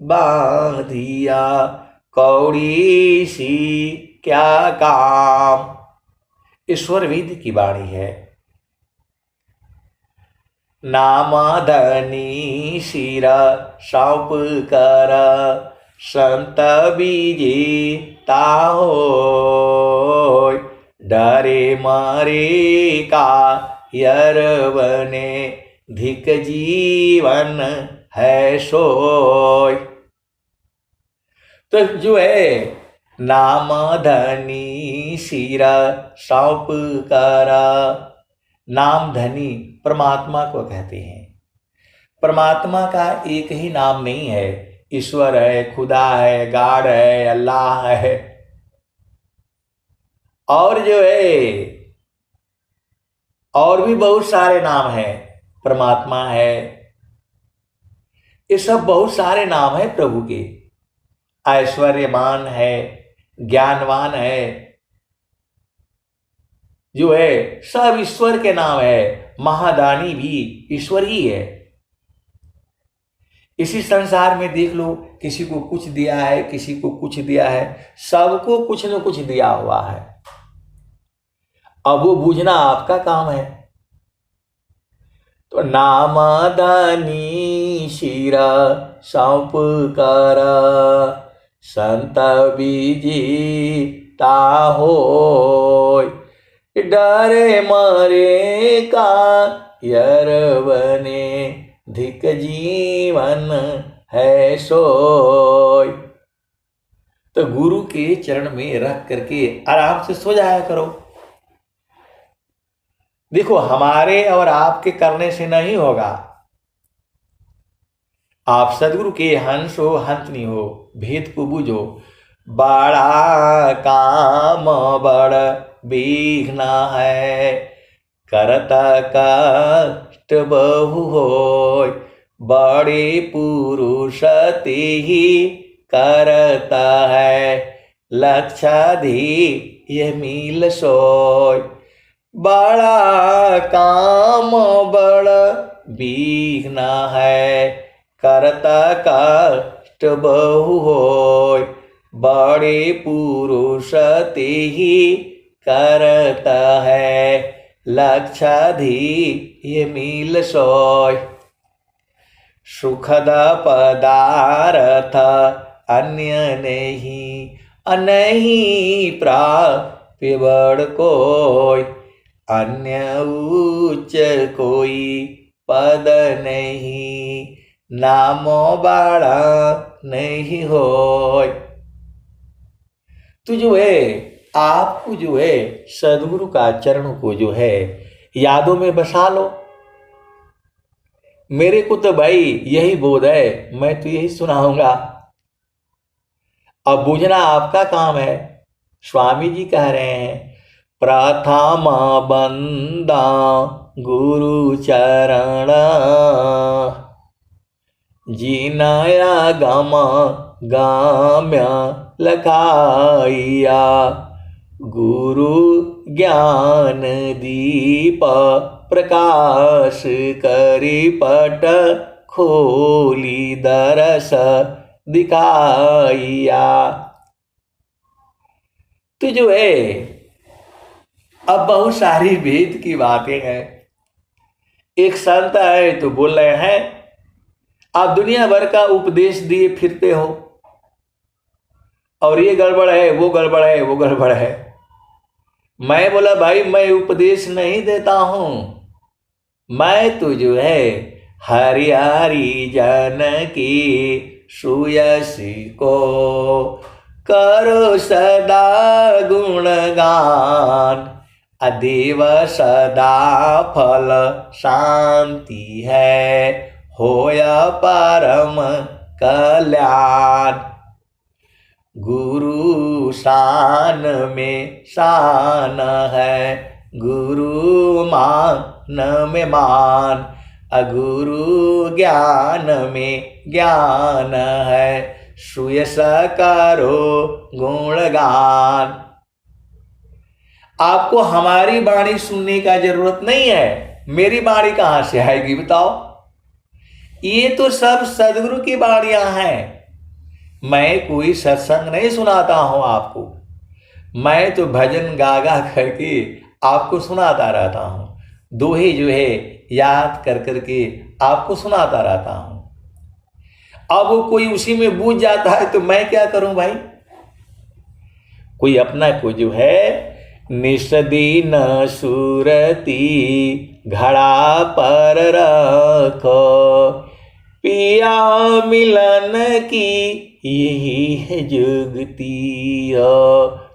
बांधिया, कौड़ी सी क्या काम। ईश्वर वेद की वाणी है। नाम धनी शिरा सौंप कर, संत बीजे ताहो। डरे मरे का यरवने, धिक जीवन है सोय। तो जो है नाम धनी शिरा सौंप करा। नाम धनी परमात्मा को कहते हैं। परमात्मा का एक ही नाम नहीं है, ईश्वर है, खुदा है, गॉड है, अल्लाह है, और जो है और भी बहुत सारे नाम हैं, परमात्मा है। ये सब बहुत सारे नाम हैं प्रभु के। ऐश्वर्यवान है, ज्ञानवान है, जो है सब ईश्वर के नाम है। महादानी भी ईश्वर ही है। इसी संसार में देख लो, किसी को कुछ दिया है, किसी को कुछ दिया है, सबको कुछ न कुछ दिया हुआ है। अब वो बूझना आपका काम है। तो नामदानी शिरा सौंप कर संत बीजी ताहो, डरे मरे का यरवने धिक जीवन है सोय। तो गुरु के चरण में रख करके आराम से सो जाया करो। देखो, हमारे और आपके करने से नहीं होगा। आप सदगुरु के हंस हो, हंसनी हो, भेद को बूझो। बड़ा काम बड़ विघ्न है, करता कष्ट बहु होय, बड़े पुरुष ते ही करता है, लक्षाधि यह मिल सोय। बड़ा काम बड़ा विघ्न है, करता कष्ट बहु होय, बड़े पुरुष ते ही करता है, लक्षाधि ये मिल सोय। सुखद पदार्थ अन्य नहीं, अनहि प्राप्य बड़ कोय, अन्य उच्च कोई पद नहीं, नामो बड़ा नहीं होय। तो जो है आपको जो है सदगुरु का चरण को जो है यादों में बसा लो। मेरे को तो भाई यही बोध है, मैं तो यही सुनाऊंगा। अब बूझना आपका काम है। स्वामी जी कह रहे हैं, प्रथम बंदा गुरु चरण, जीनाया गम गाम्य लखाइया, गुरु ज्ञान दीप प्रकाश करी पट खोली दरस दिखाइया। तो जो है अब बहुत सारी वेद की बातें हैं। एक संत है तो बोल रहे हैं, आप दुनिया भर का उपदेश दिए फिरते हो, और ये गड़बड़ है, वो गड़बड़ है, वो गड़बड़ है। मैं बोला, भाई मैं उपदेश नहीं देता हूं, मैं तो जो है हरियारी जन की सुयसी को करो सदा गुणगान, अदेव सदा फल शांति है, होया परम कल्याण। गुरु शान में शान है, गुरु मान में मान, अगुरु ज्ञान में ज्ञान है, सुयस करो गुणगान। आपको हमारी वाणी सुनने का जरूरत नहीं है। मेरी वाणी कहां से आएगी बताओ? ये तो सब सदगुरु की वाणियां हैं। मैं कोई सत्संग नहीं सुनाता हूं आपको, मैं तो भजन गा गा करके आपको सुनाता रहता हूं। दोहे जो है याद कर करके आपको सुनाता रहता हूं। अब वो कोई उसी में बूझ जाता है तो मैं क्या करूं भाई? कोई अपना को जो है निषदीन सुरती घड़ा पर रखो, पिया मिलन की यही है जुगती,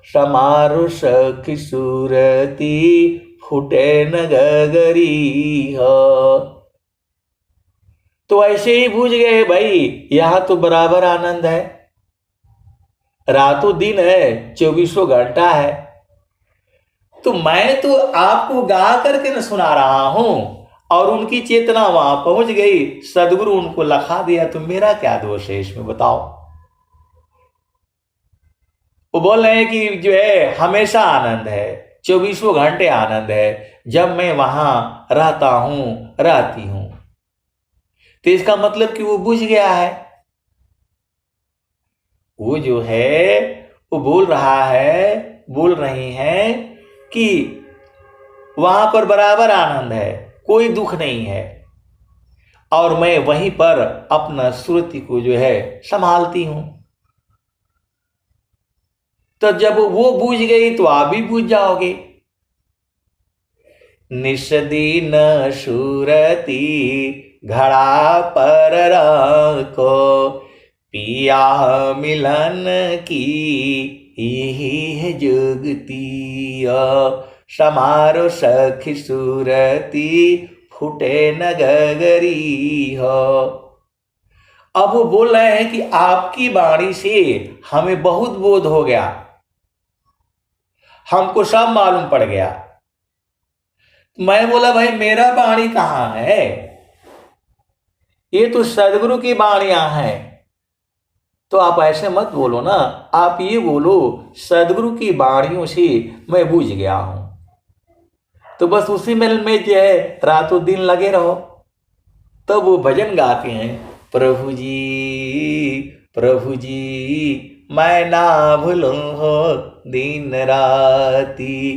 समारो सखी सुरती फुटे न गगरी हो। तो ऐसे ही बूझ गए भाई, यहां तो बराबर आनंद है, रातों दिन है, 24 घंटा है। तो मैं तो आपको गा करके न सुना रहा हूं, और उनकी चेतना वहां पहुंच गई, सदगुरु उनको लखा दिया, तो मेरा क्या दोष है इसमें बताओ। वो बोल रहे हैं कि जो है हमेशा आनंद है, 24 घंटे आनंद है, जब मैं वहां रहता हूं, रहती हूं। तो इसका मतलब कि वो बुझ गया है। वो जो है वो बोल रही हैं कि वहां पर बराबर आनंद है, कोई दुख नहीं है, और मैं वहीं पर अपना श्रुति को जो है संभालती हूं। तो जब वो बूझ गई तो आप भी बूझ जाओगे। निषदीन सुरती घड़ा पर रखो, पिया मिलन की यही है जुगती। समारो सखी सुरती फूटे न गगरी हो। अब वो बोल रहे हैं कि आपकी वाणी से हमें बहुत बोध हो गया, हमको सब मालूम पड़ गया। मैं बोला भाई मेरा वाणी कहां है, ये तो सदगुरु की वाणियां हैं। तो आप ऐसे मत बोलो ना, आप ये बोलो सदगुरु की वाणियों से मैं बूझ गया हूं। तो बस उसी में जो है रातों दिन लगे रहो। तब वो भजन गाते हैं, प्रभु जी मैं ना भूलूं हो दिन राती।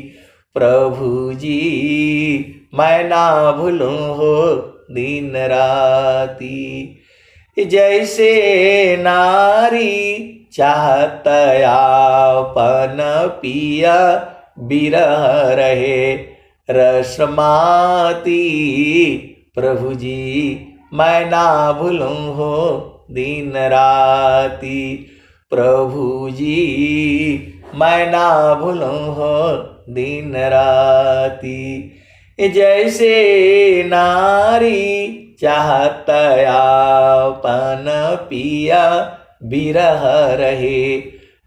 प्रभु जी मैं ना भूलूं हो दिन राती। जैसे नारी चाहत आपन पिया, बिरह रहे रसमाती। प्रभु जी मैं ना भूलूं हो दिन राती। प्रभु जी मैं ना भूलूं हो दिन राती। जैसे नारी चाहत आपन पिया, बिरह रहे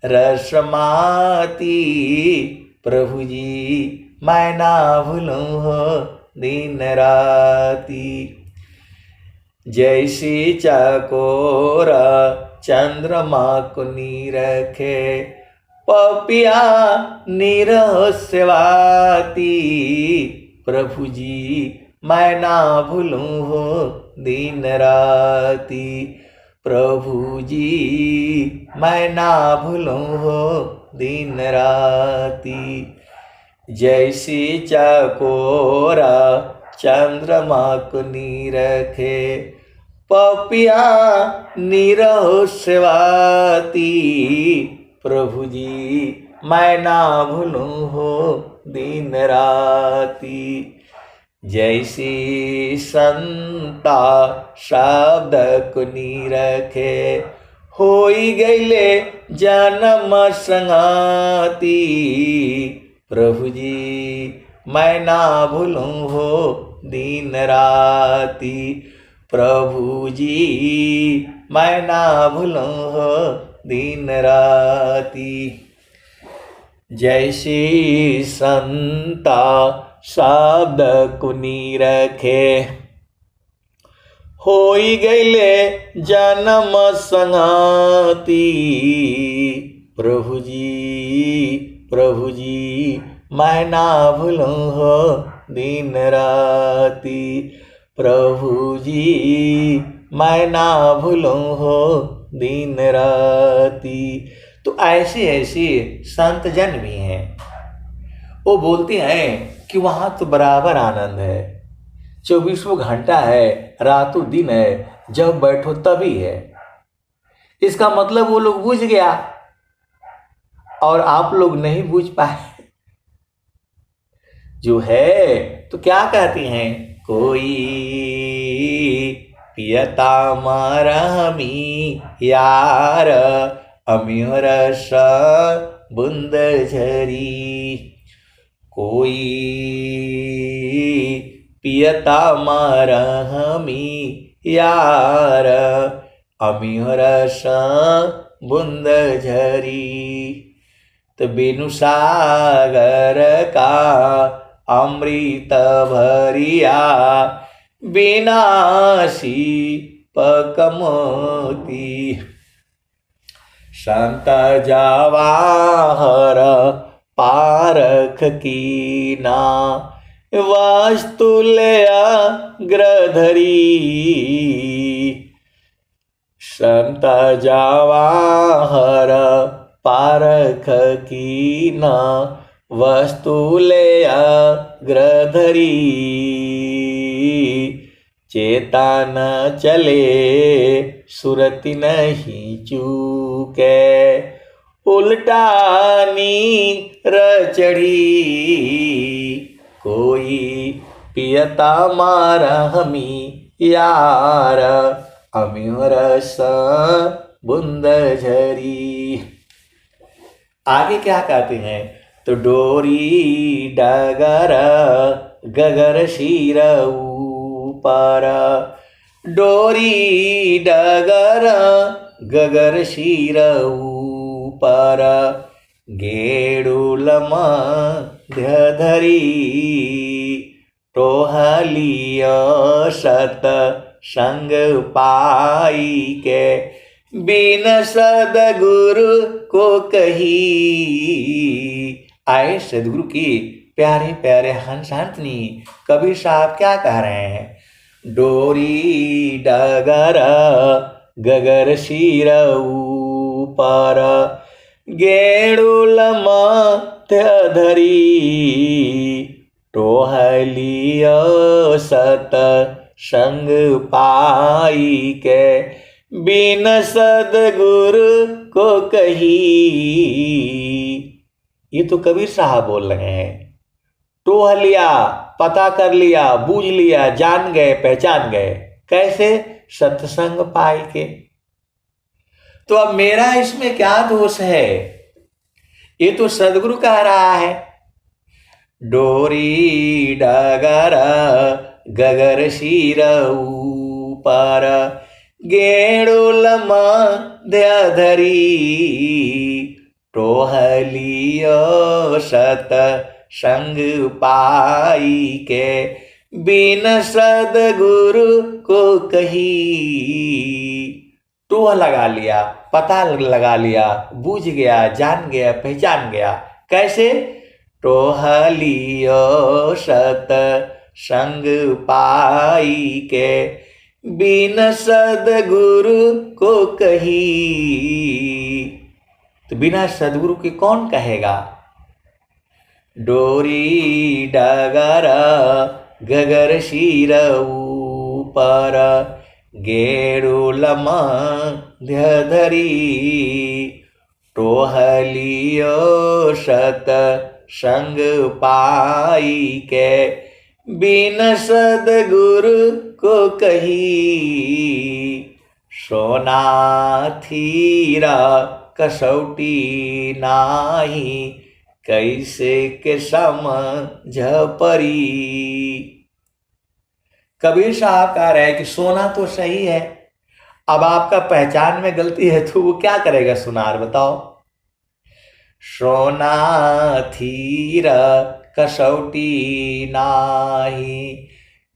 रसमाती। प्रभु जी मैं ना भूलूं हो दिन राती। जैसी चकोर चंद्रमा को निरखे, पपिया निरह सेवाती। प्रभु जी मैं ना भूलूं हो दिन राती। प्रभु जी मैं ना भूलूं हो दिन राती। जैसी चकोरा चंद्रमा को निरखे, पपिया निरह सेवाती। प्रभु जी मैं ना भूलूं हो दिन राती। जैसी संता शब्द को निरखे, होई गईले जन्म संगाती। प्रभु जी मैं ना भूलूं हो दिन राती। प्रभु जी मैं ना भूलूं हो दिन राती। जैसी संता शब्द को निरखे, होई गईले जन्म संगाती। प्रभु जी मैं ना भूलूं हो दिन राती। प्रभु जी मैं ना भूलूं हो दिन राती। तो ऐसे ऐसे संत जन भी हैं, वो बोलते हैं कि वहां तो बराबर आनंद है, 24 घंटा है, रातों दिन है, जब बैठो तभी है। इसका मतलब वो लोग बूझ गया और आप लोग नहीं बूझ पाए। जो है तो क्या कहते हैं, कोई पियता मारमी यार, अमियर सा बुंद झरी। कोई पियता मारमी यार अमिह रस बूंद झरी। तो बिनु सागर का अमृत भरिया विनाशी पकमोती। संत जवाहर पारख कीना वास्तुल्य ग्रधरी। संत जवाहर पारख कीना वस्तुल्य ग्रधरी। चेता न चले सुरति नहीं चूके उल्टानी रचड़ी। कोई पियता मारा हमी यार अमिह रस बूंद झरी। आगे क्या कहते हैं? तो डोरी डगर गगर शिर ऊपर। डोरी डगर गगर शिर ऊपर। गेडुल मध्य धरी टोहलिय सत संग पाई के। बिन सदगुरु को कही। आए सदगुरु की प्यारे प्यारे हंस हंसनी कबीर साहब क्या कह रहे हैं? डोरी डगर गगर शिर ऊपर। गेडुल मध्य धरी टोहलिय सत संग पाई के। बिन सदगुरु को कही। ये तो कबीर साहब बोल रहे हैं। टोह लिया, पता कर लिया, बूझ लिया, जान गए, पहचान गए। कैसे? सत्संग पाई के। तो अब मेरा इसमें क्या दोष है? ये तो सदगुरु कह रहा है। डोरी डगर गगर शिर ऊपर। गेडुल मध्य धरी टोहलिय सत संग पाई के। बिन सदगुरु को कही। टोह लगा लिया, पता लगा लिया, बूझ गया, जान गया, पहचान गया। कैसे? टोहलिय सत संग पाई के। बिन सदगुरु को कही। तो बिना सदगुरु के कौन कहेगा? डोरी डगर गगर शिर ऊपर। गेडुल मध्य धरी टोहलिय सत संग पाई के। बिन सदगुरु को कही। सोना थीरा कसौटी नाही कैसे के समझ परी। कबीर साहब कह रहे हैं कि सोना तो सही है, अब आपका पहचान में गलती है तो वो क्या करेगा सुनार? बताओ। सोना थीरा कसौटी नाही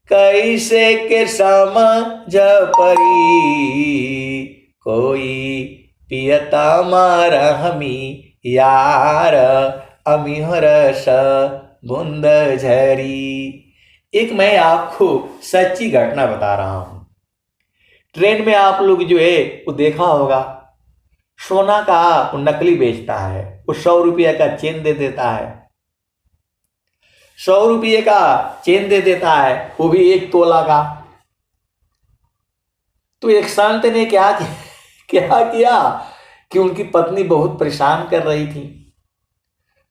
कैसे के समझ परी। कोई पियता मारा हमी यार अमिह रस बूंद झरी। एक मैं आपको सच्ची घटना बता रहा हूं। ट्रेन में आप लोग जो है वो देखा होगा, सोना का वो नकली बेचता है। वो 100 रुपये का चेन दे देता है, 100 रुपये का चेन दे देता है, वो भी 1 तोला का। तो एक संत ने क्या किया कि उनकी पत्नी बहुत परेशान कर रही थी।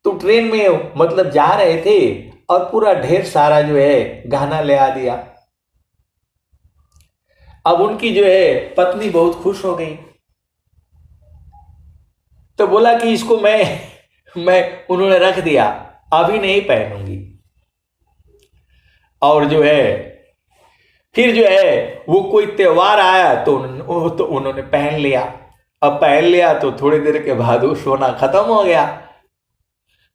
तो ट्रेन में मतलब जा रहे थे और पूरा ढेर सारा जो है गहना ले आ दिया। अब उनकी जो है पत्नी बहुत खुश हो गई। तो बोला कि इसको मैं उन्होंने रख दिया, अभी नहीं पहनूंगी। और जो है फिर जो है वो कोई त्योहार आया तो उन्होंने पहन लिया। अब पहन लिया तो थोड़ी देर के बाद वो सोना खत्म हो गया।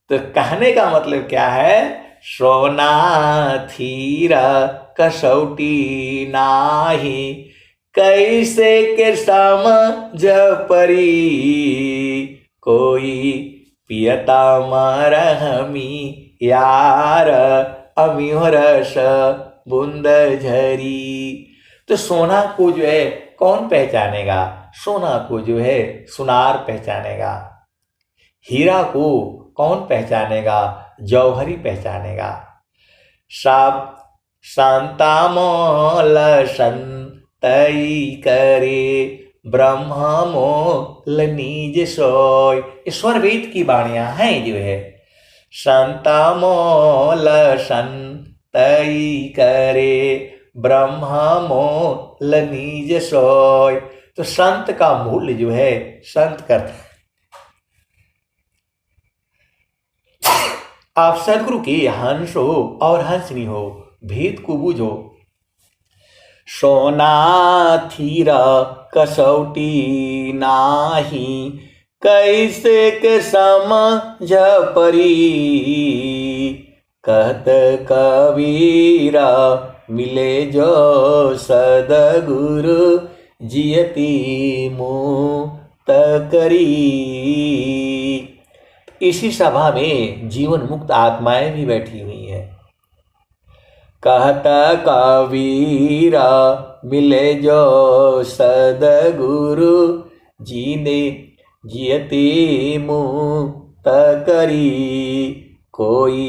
तो कहने का मतलब क्या है, सोना थीरा कसौटी नाही, कैसे के समझ परी, कोई पियता मरहमी यार, अमियो रस बूंद झरी। तो सोना को जो है कौन पहचानेगा, सोना को जो है सुनार पहचानेगा। हीरा को कौन पहचानेगा, जौहरी पहचानेगा। साप शांता मोल संतई करे, ब्रह्म मोल निज सोय। ईश्वर वेद की वाणियां हैं जो है। शांता मोल संतई करे, ब्रह्म मोल निज सोय। तो संत का मूल्य जो है संत करता है। आप सदगुरु के हंस हो और हंसनी हो, भेद को बूझो। सोना थीरा कसौटी नाही, कैसे के समझ परी, कहत कबीरा मिले जो सदगुरु, जियती मुक्त करी। इसी सभा में जीवन मुक्त आत्माएं भी बैठी हुई हैं। कहता कबीरा मिले जो सदगुरु, जीने जियती मुक्त करी, कोई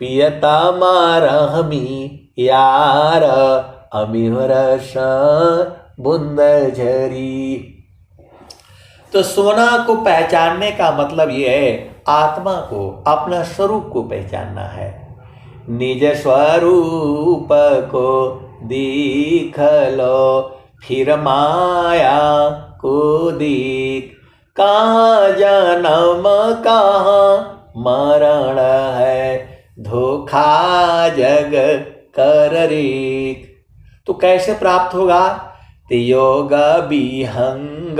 पियता मारहमी यार, अमियो रस बूंद झरी। तो सोना को पहचानने का मतलब यह है, आत्मा को, अपना स्वरूप को पहचानना है। निज स्वरूप को देख लो, फिर माया को देख। कहाँ जन्म कहाँ मरण है, धोखा जग कर रेख। तो कैसे प्राप्त होगा, योग विहंग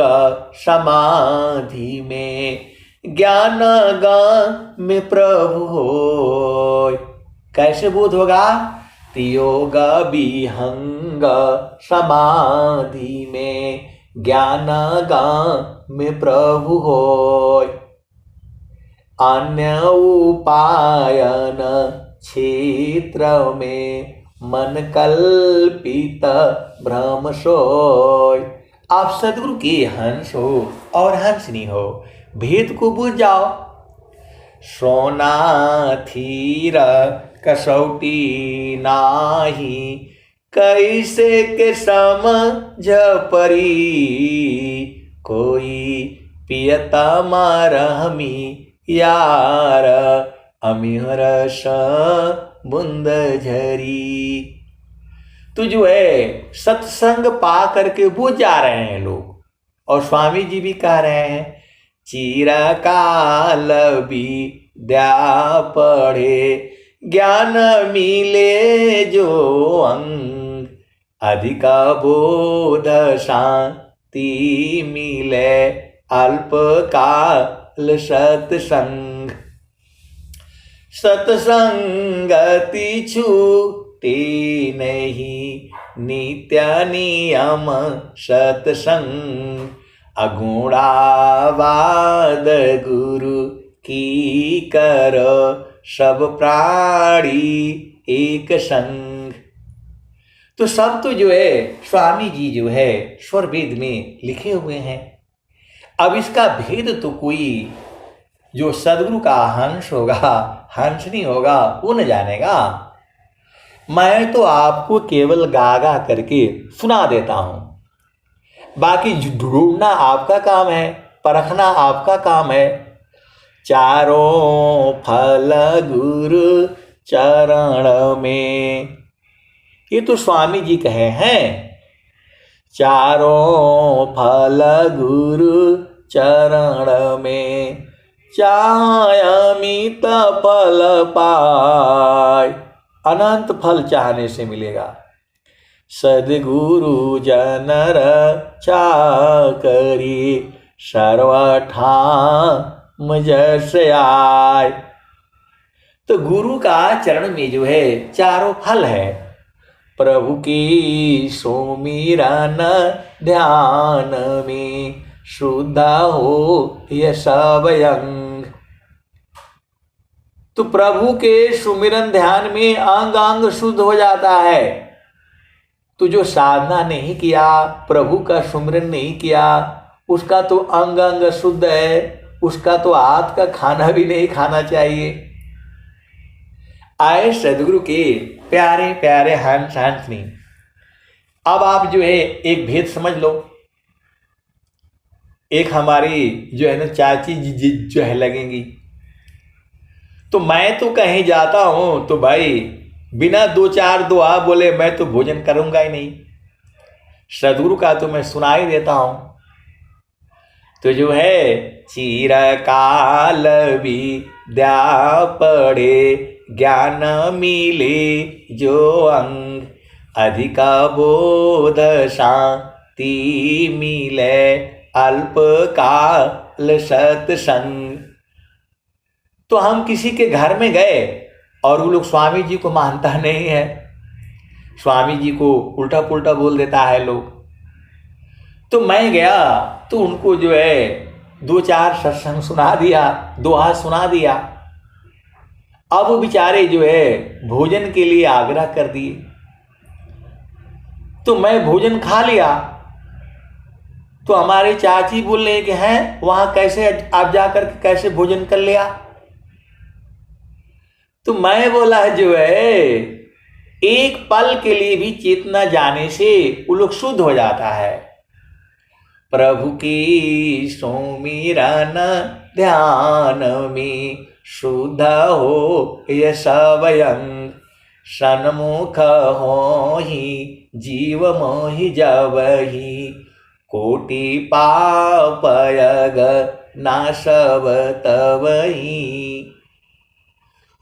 समाधि में, ज्ञान गान में प्रभु होय। कैसे बोध होगा, योग विहंग समाधि में, ज्ञान गान में प्रभु होय। अन्य उपायन क्षेत्र में, मन कल्पित भ्रम सोय। आप सदगुरु के हंस हो और हंसनी हो, भेद को बूझ जाओ। सोना थीरा कसौटी नाही, कैसे के समझ परी, कोई पियता मारहमी यार, अमियो रस बूंद झरी। तो जो है सत्संग पा करके वो जा रहे हैं लोग। और स्वामी जी भी कह रहे हैं, चिरकाल विद्या पढ़े, ज्ञान मिले जो अंग, अधिक बोध शांति मिले, अल्पकाल सत्संग। सत्संगति छूटे नहीं, नित्य नियम सत्संग, अगुणावाद गुरु की कर, सब प्राणी एक संग। तो सब तो जो है स्वामी जी जो है स्वर वेद में लिखे हुए हैं। अब इसका भेद तो कोई जो सदगुरु का हंस होगा, हंसनी होगा, वो न जानेगा। मैं तो आपको केवल गागा करके सुना देता हूं, बाकी ढूंढना आपका काम है, परखना आपका काम है। चारों फल गुरु चरण में, ये तो स्वामी जी कहे हैं। चारों फल गुरु चरण में, चाहे अमित फल पाय। अनंत फल चाहने से मिलेगा। सद्गुरु जन रक्षा करी, सर्वठाम जस आय। तो गुरु का चरण में जो है चारों फल है। प्रभु की सुमिरन ध्यान में, शुद्ध हो यह सब अंग। तो प्रभु के सुमिरन ध्यान में अंग अंग शुद्ध हो जाता है। तो जो साधना नहीं किया, प्रभु का सुमिरन नहीं किया, उसका तो अंग अंग शुद्ध है, उसका तो हाथ का खाना भी नहीं खाना चाहिए। आए सदगुरु के प्यारे प्यारे हंस हंसनी। अब आप जो है एक भेद समझ लो। एक हमारी जो है ना चाची जी जो है लगेंगी, तो मैं तो कहीं जाता हूं तो भाई बिना दो चार दुआ बोले मैं तो भोजन करूंगा ही नहीं। सदगुरु का तो मैं सुना ही देता हूं। तो जो है चिरकाल विद्या पढ़े, ज्ञान मिले जो अंग, अधिक बोध शांति मिले, अल्पकाल सत्संग। तो हम किसी के घर में गए और वो लोग स्वामी जी को मानता नहीं है, स्वामी जी को उल्टा पुल्टा बोल देता है लोग। तो मैं गया तो उनको जो है दो चार सत्संग सुना दिया, दोहा सुना दिया। अब वो बेचारे जो है भोजन के लिए आग्रह कर दिए, तो मैं भोजन खा लिया। तो हमारे चाची बोल रहे कि हैं वहां कैसे आप जाकर कैसे भोजन कर लिया। तो मैं बोला जो है एक पल के लिए भी चेतना जाने से वो लोग शुद्ध हो जाता है। प्रभु की सुमिरन ध्यान में, शुद्ध हो यह सब अंग, सन्मुख हो ही जीव मोहि जबहि, कोटि पाप यग नाशव तबहि।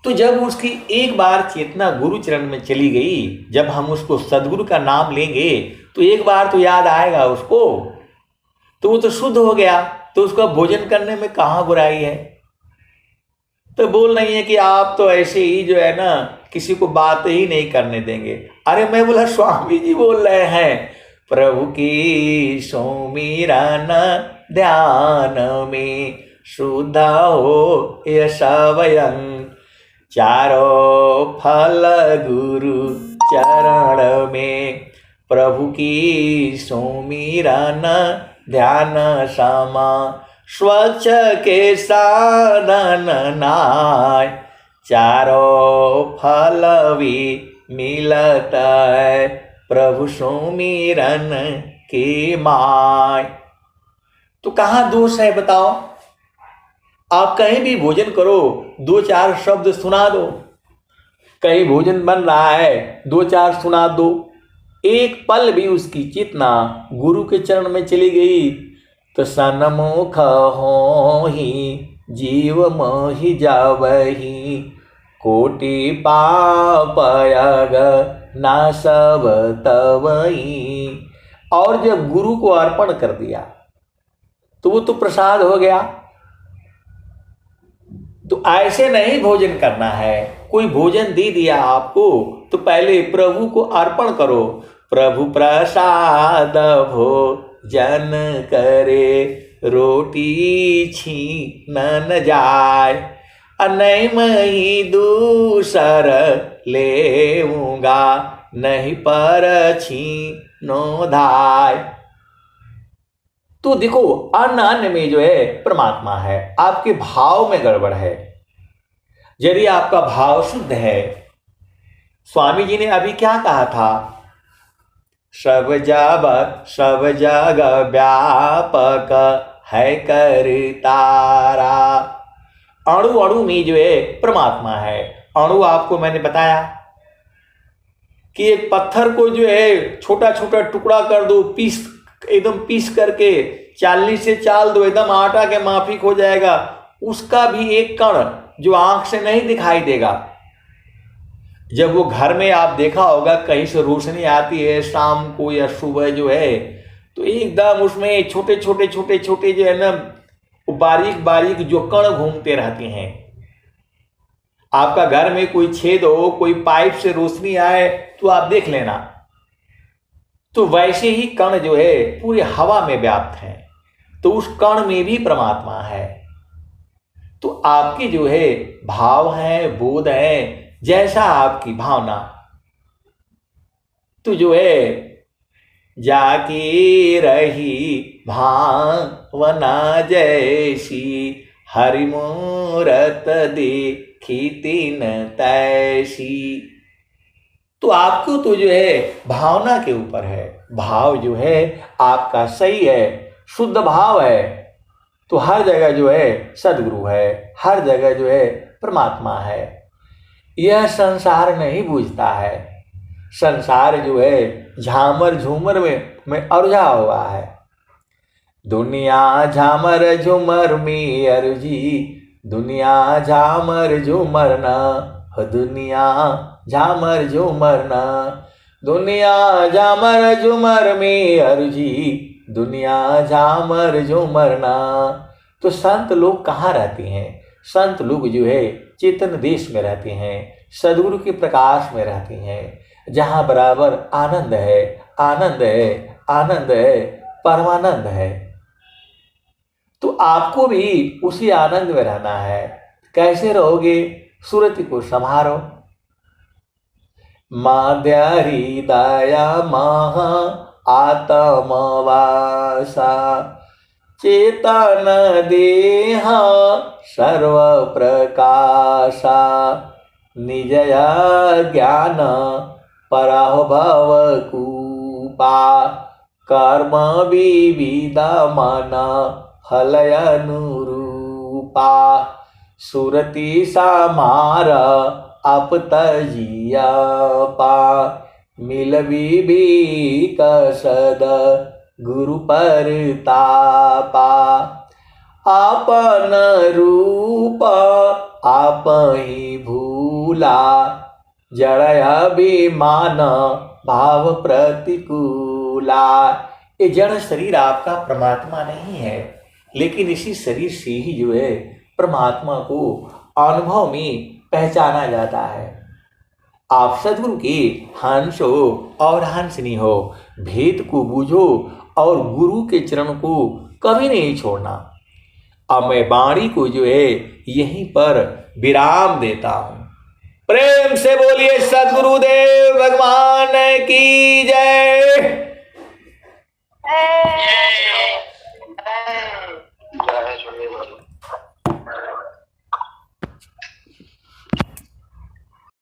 तो जब उसकी एक बार चेतना गुरु चरण में चली गई, जब हम उसको सदगुरु का नाम लेंगे तो एक बार तो याद आएगा उसको, तो वो तो शुद्ध हो गया। तो उसको भोजन करने में कहाँ बुराई है। तो बोल रही है कि आप तो ऐसे ही जो है ना किसी को बात ही नहीं करने देंगे। अरे मैं बोला स्वामी जी बोल रहे हैं, प्रभु की सुमिरन ध्यान में, शुद्ध हो यह सब अंग, चारों फल गुरु चरण में, प्रभु की सुमिरन ध्यान समा, स्वच्छ के साधन नाय, चारों फल भी मिलता है, प्रभु सुमिरन की माय। तो कहाँ दोष है बताओ। आप कहीं भी भोजन करो, दो चार शब्द सुना दो। कहीं भोजन बन रहा है, दो चार सुना दो। एक पल भी उसकी चेतना गुरु के चरण में चली गई तो सन्मुख हो ही जीव मोहि जावहि, कोटि पाप यग नाशव तबहि। और जब गुरु को अर्पण कर दिया तो वो तो प्रसाद हो गया। तो ऐसे नहीं भोजन करना है। कोई भोजन दे दिया आपको तो पहले प्रभु को अर्पण करो। प्रभु प्रसाद भोजन करे, रोटी छीन न जाए, नहीं मैं दूसर लेऊंगा, नहीं पर छीनो धाय। तो देखो अन्न अन्न में जो है परमात्मा है, आपके भाव में गड़बड़ है। यदि आपका भाव शुद्ध है, स्वामी जी ने अभी क्या कहा था, सब जग व्यापक है करतारा। अणु अणु में जो है परमात्मा है। अणु आपको मैंने बताया कि एक पत्थर को जो है छोटा छोटा टुकड़ा कर दो, एकदम पीस करके चालनी से चाल दो, एकदम आटा के माफिक हो जाएगा। उसका भी एक कण जो आंख से नहीं दिखाई देगा, जब वो घर में आप देखा होगा कहीं से रोशनी आती है शाम को या सुबह जो है, तो एकदम उसमें छोटे छोटे छोटे छोटे जो है ना बारीक बारीक जो कण घूमते रहते हैं। आपका घर में कोई छेद हो, कोई पाइप से रोशनी आए तो आप देख लेना, तो वैसे ही कण जो है पूरे हवा में व्याप्त है, तो उस कण में भी परमात्मा है। तो आपके जो है भाव है, बोध है, जैसा आपकी भावना, तो जो है जाकी रही भावना जैसी, हरि मूरत देखी तीन तैसी। तो आपको तो जो है भावना के ऊपर है, भाव जो है आपका सही है, शुद्ध भाव है, तो हर जगह जो है सदगुरु है, हर जगह जो है परमात्मा है। यह संसार नहीं बूझता है, संसार जो है झामर झूमर में उलझा हुआ है। दुनिया झामर झूमर में अर्जी, दुनिया झामर झूमर न, दुनिया झामर झूमर न, दुनिया झामर झूमर में अर्जी, दुनिया झामर झूमर न। तो संत लोग कहाँ रहते हैं? संत लोग जो है चेतन देश में रहते हैं, सदगुरु के प्रकाश में रहते हैं, जहाँ बराबर आनंद है, आनंद है, आनंद है, परमानंद है। तो आपको भी उसी आनंद में रहना है। कैसे रहोगे? सुरति को संभारो। माध्यारी दया महा आत्मवासा, चेतन देहा सर्व प्रकाशा, निजया ज्ञान पराभव कूपा, कर्म विविध मन फलय अनुरूपा, सुरति समार आप तजिया पा, मिल विवेक सद गुरु परतापा, आपन रूप आप ही भूला, जड़ अभिमान भाव प्रतिकूला। ये जड़ शरीर आपका परमात्मा नहीं है, लेकिन इसी शरीर से ही जो है परमात्मा को अनुभव में पहचाना जाता है। आप सदगुरु के हंस हो और हंसनी हो, भेद को बूझो और गुरु के चरण को कभी नहीं छोड़ना। अब मैं वाणी को जो है यहीं पर विराम देता हूं। प्रेम से बोलिए सदगुरुदेव भगवान की जय। जय